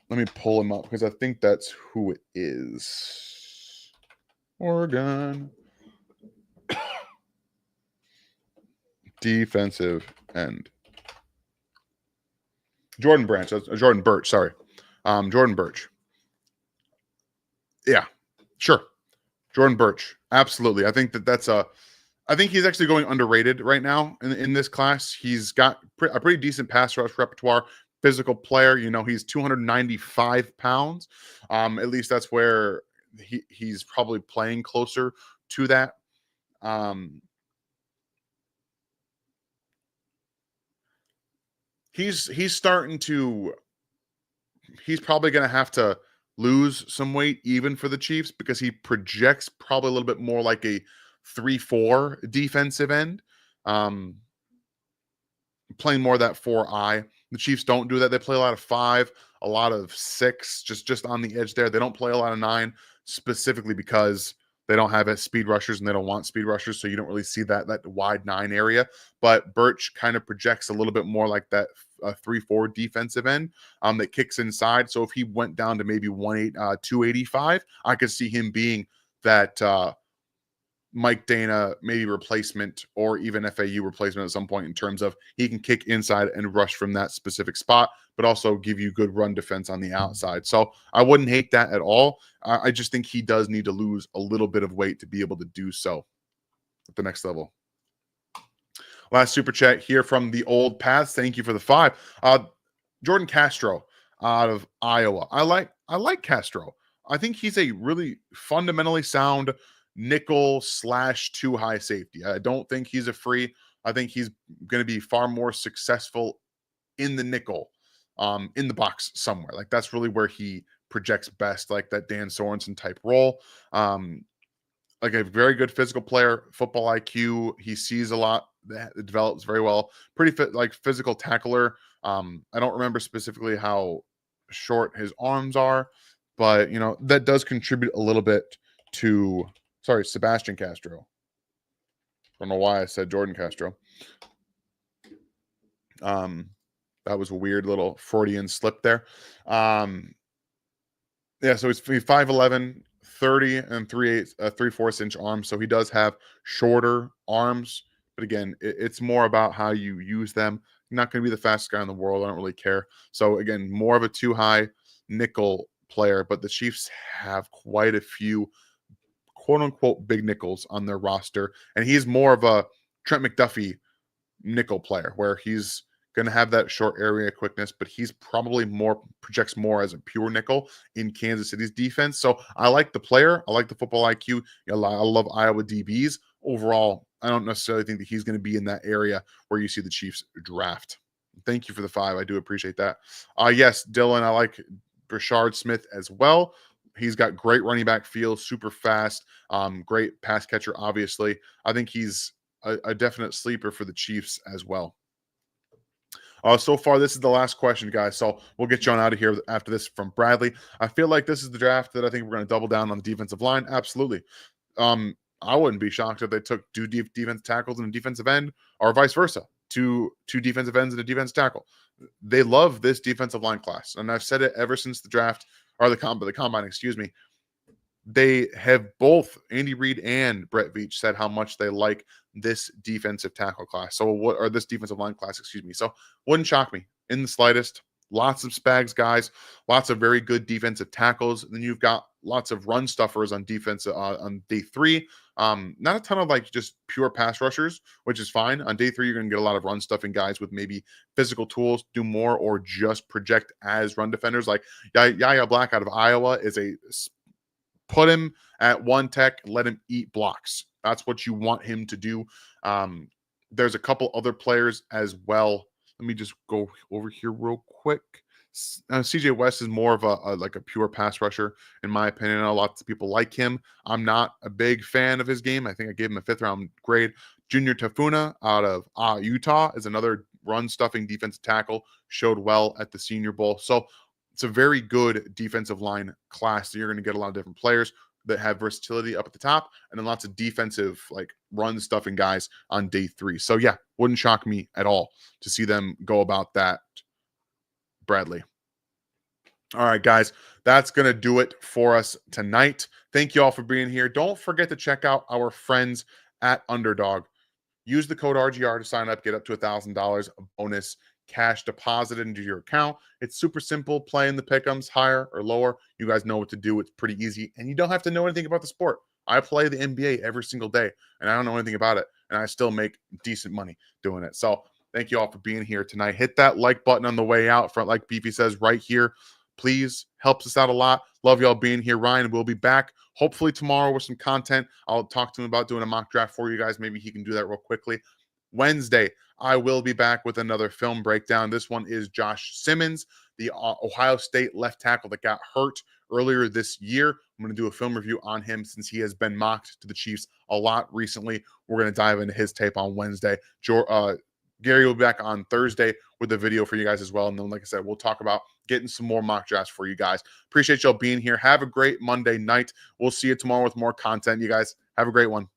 Let me pull him up because I think that's who it is. Oregon. Defensive end. Jordan Birch, sorry. Jordan Birch. Yeah, sure. Jordan Birch. Absolutely. I think I think he's actually going underrated right now in this class. He's got a pretty decent pass rush repertoire, physical player. He's 295 pounds. At least that's where he's probably playing closer to that. He's probably going to have to lose some weight even for the Chiefs, because he projects probably a little bit more like a 3-4 defensive end, playing more of that 4-eye. The Chiefs don't do that. They play a lot of 5, a lot of 6, just on the edge there. They don't play a lot of 9, specifically because they don't have speed rushers and they don't want speed rushers, so you don't really see that wide 9 area. But Birch kind of projects a little bit more like that 3-4 defensive end that kicks inside. So if he went down to maybe 285, I could see him being that Mike Dana maybe replacement, or even FAU replacement at some point, in terms of he can kick inside and rush from that specific spot, but also give you good run defense on the outside. So I wouldn't hate that at all. I just think he does need to lose a little bit of weight to be able to do so at the next level. Last super chat here from the old paths. Thank you for the 5. Jordan Castro out of Iowa. I like Castro. I think he's a really fundamentally sound nickel / 2 high safety. I don't think he's a free. I think he's going to be far more successful in the nickel, in the box somewhere. Like, that's really where he projects best, like that Dan Sorensen type role. Like a very good physical player, football IQ. He sees a lot, that develops very well. Pretty fit, like physical tackler. I don't remember specifically how short his arms are, but that does contribute a little bit to. Sorry, Sebastian Castro. I don't know why I said Jordan Castro. That was a weird little Freudian slip there. Yeah, so he's 5'11", 30 and 3/4 inch arms. So he does have shorter arms, but again, it's more about how you use them. You're not going to be the fastest guy in the world. I don't really care. So again, more of a 2-high nickel player, but the Chiefs have quite a few quote unquote big nickels on their roster. And he's more of a Trent McDuffie nickel player, where he's going to have that short area quickness, but he's probably projects more as a pure nickel in Kansas City's defense. So I like the player. I like the football IQ. I love Iowa DBs. Overall, I don't necessarily think that he's going to be in that area where you see the Chiefs draft. Thank you for the 5. I do appreciate that. Yes, Dylan, I like Brashard Smith as well. He's got great running back feel, super fast, great pass catcher, obviously. I think he's a definite sleeper for the Chiefs as well. So far, this is the last question, guys. So we'll get you on out of here after this from Bradley. I feel like this is the draft that I think we're going to double down on the defensive line. Absolutely. I wouldn't be shocked if they took 2 defense tackles and a defensive end, or vice versa, two defensive ends and a defense tackle. They love this defensive line class, and I've said it ever since the draft, or the combine, excuse me. they have both Andy Reid and Brett Veach said how much they like this defensive tackle class. So what or this defensive line class, excuse me. So wouldn't shock me in the slightest. Lots of Spags guys, lots of very good defensive tackles. And then you've got lots of run stuffers on defense on day 3. Not a ton of like just pure pass rushers, which is fine. On day 3, you're going to get a lot of run stuffing guys with maybe physical tools, do more, or just project as run defenders. Like Yaya Black out of Iowa is a put him at one tech, let him eat blocks. That's what you want him to do. There's a couple other players as well. Let me just go over here real quick. CJ West is more of a like a pure pass rusher, in my opinion. I know lots of people like him. I'm not a big fan of his game. I think I gave him a 5th round grade. Junior Tafuna out of Utah is another run stuffing defensive tackle. Showed well at the Senior Bowl. So it's a very good defensive line class. So you're going to get a lot of different players that have versatility up at the top, and then lots of defensive like run stuffing guys on day 3. So yeah, wouldn't shock me at all to see them go about that, Bradley. All right, guys, that's going to do it for us tonight. Thank you all for being here. Don't forget to check out our friends at Underdog. Use the code RGR to sign up, get up to $1,000 bonus cash deposited into your account. It's super simple. Playing the pick'ems, higher or lower. You guys know what to do. It's pretty easy, and you don't have to know anything about the sport. I play the NBA every single day, and I don't know anything about it, and I still make decent money doing it. So thank you all for being here tonight. Hit that like button on the way out, front like Beefy says right here. Please, helps us out a lot. Love y'all being here. Ryan will be back hopefully tomorrow with some content. I'll talk to him about doing a mock draft for you guys. Maybe he can do that real quickly. Wednesday, I will be back with another film breakdown. This one is Josh Simmons, the Ohio State left tackle that got hurt earlier this year. I'm going to do a film review on him since he has been mocked to the Chiefs a lot recently. We're going to dive into his tape on Wednesday. Gary will be back on Thursday with a video for you guys as well. And then, like I said, we'll talk about getting some more mock drafts for you guys. Appreciate y'all being here. Have a great Monday night. We'll see you tomorrow with more content. You guys have a great one.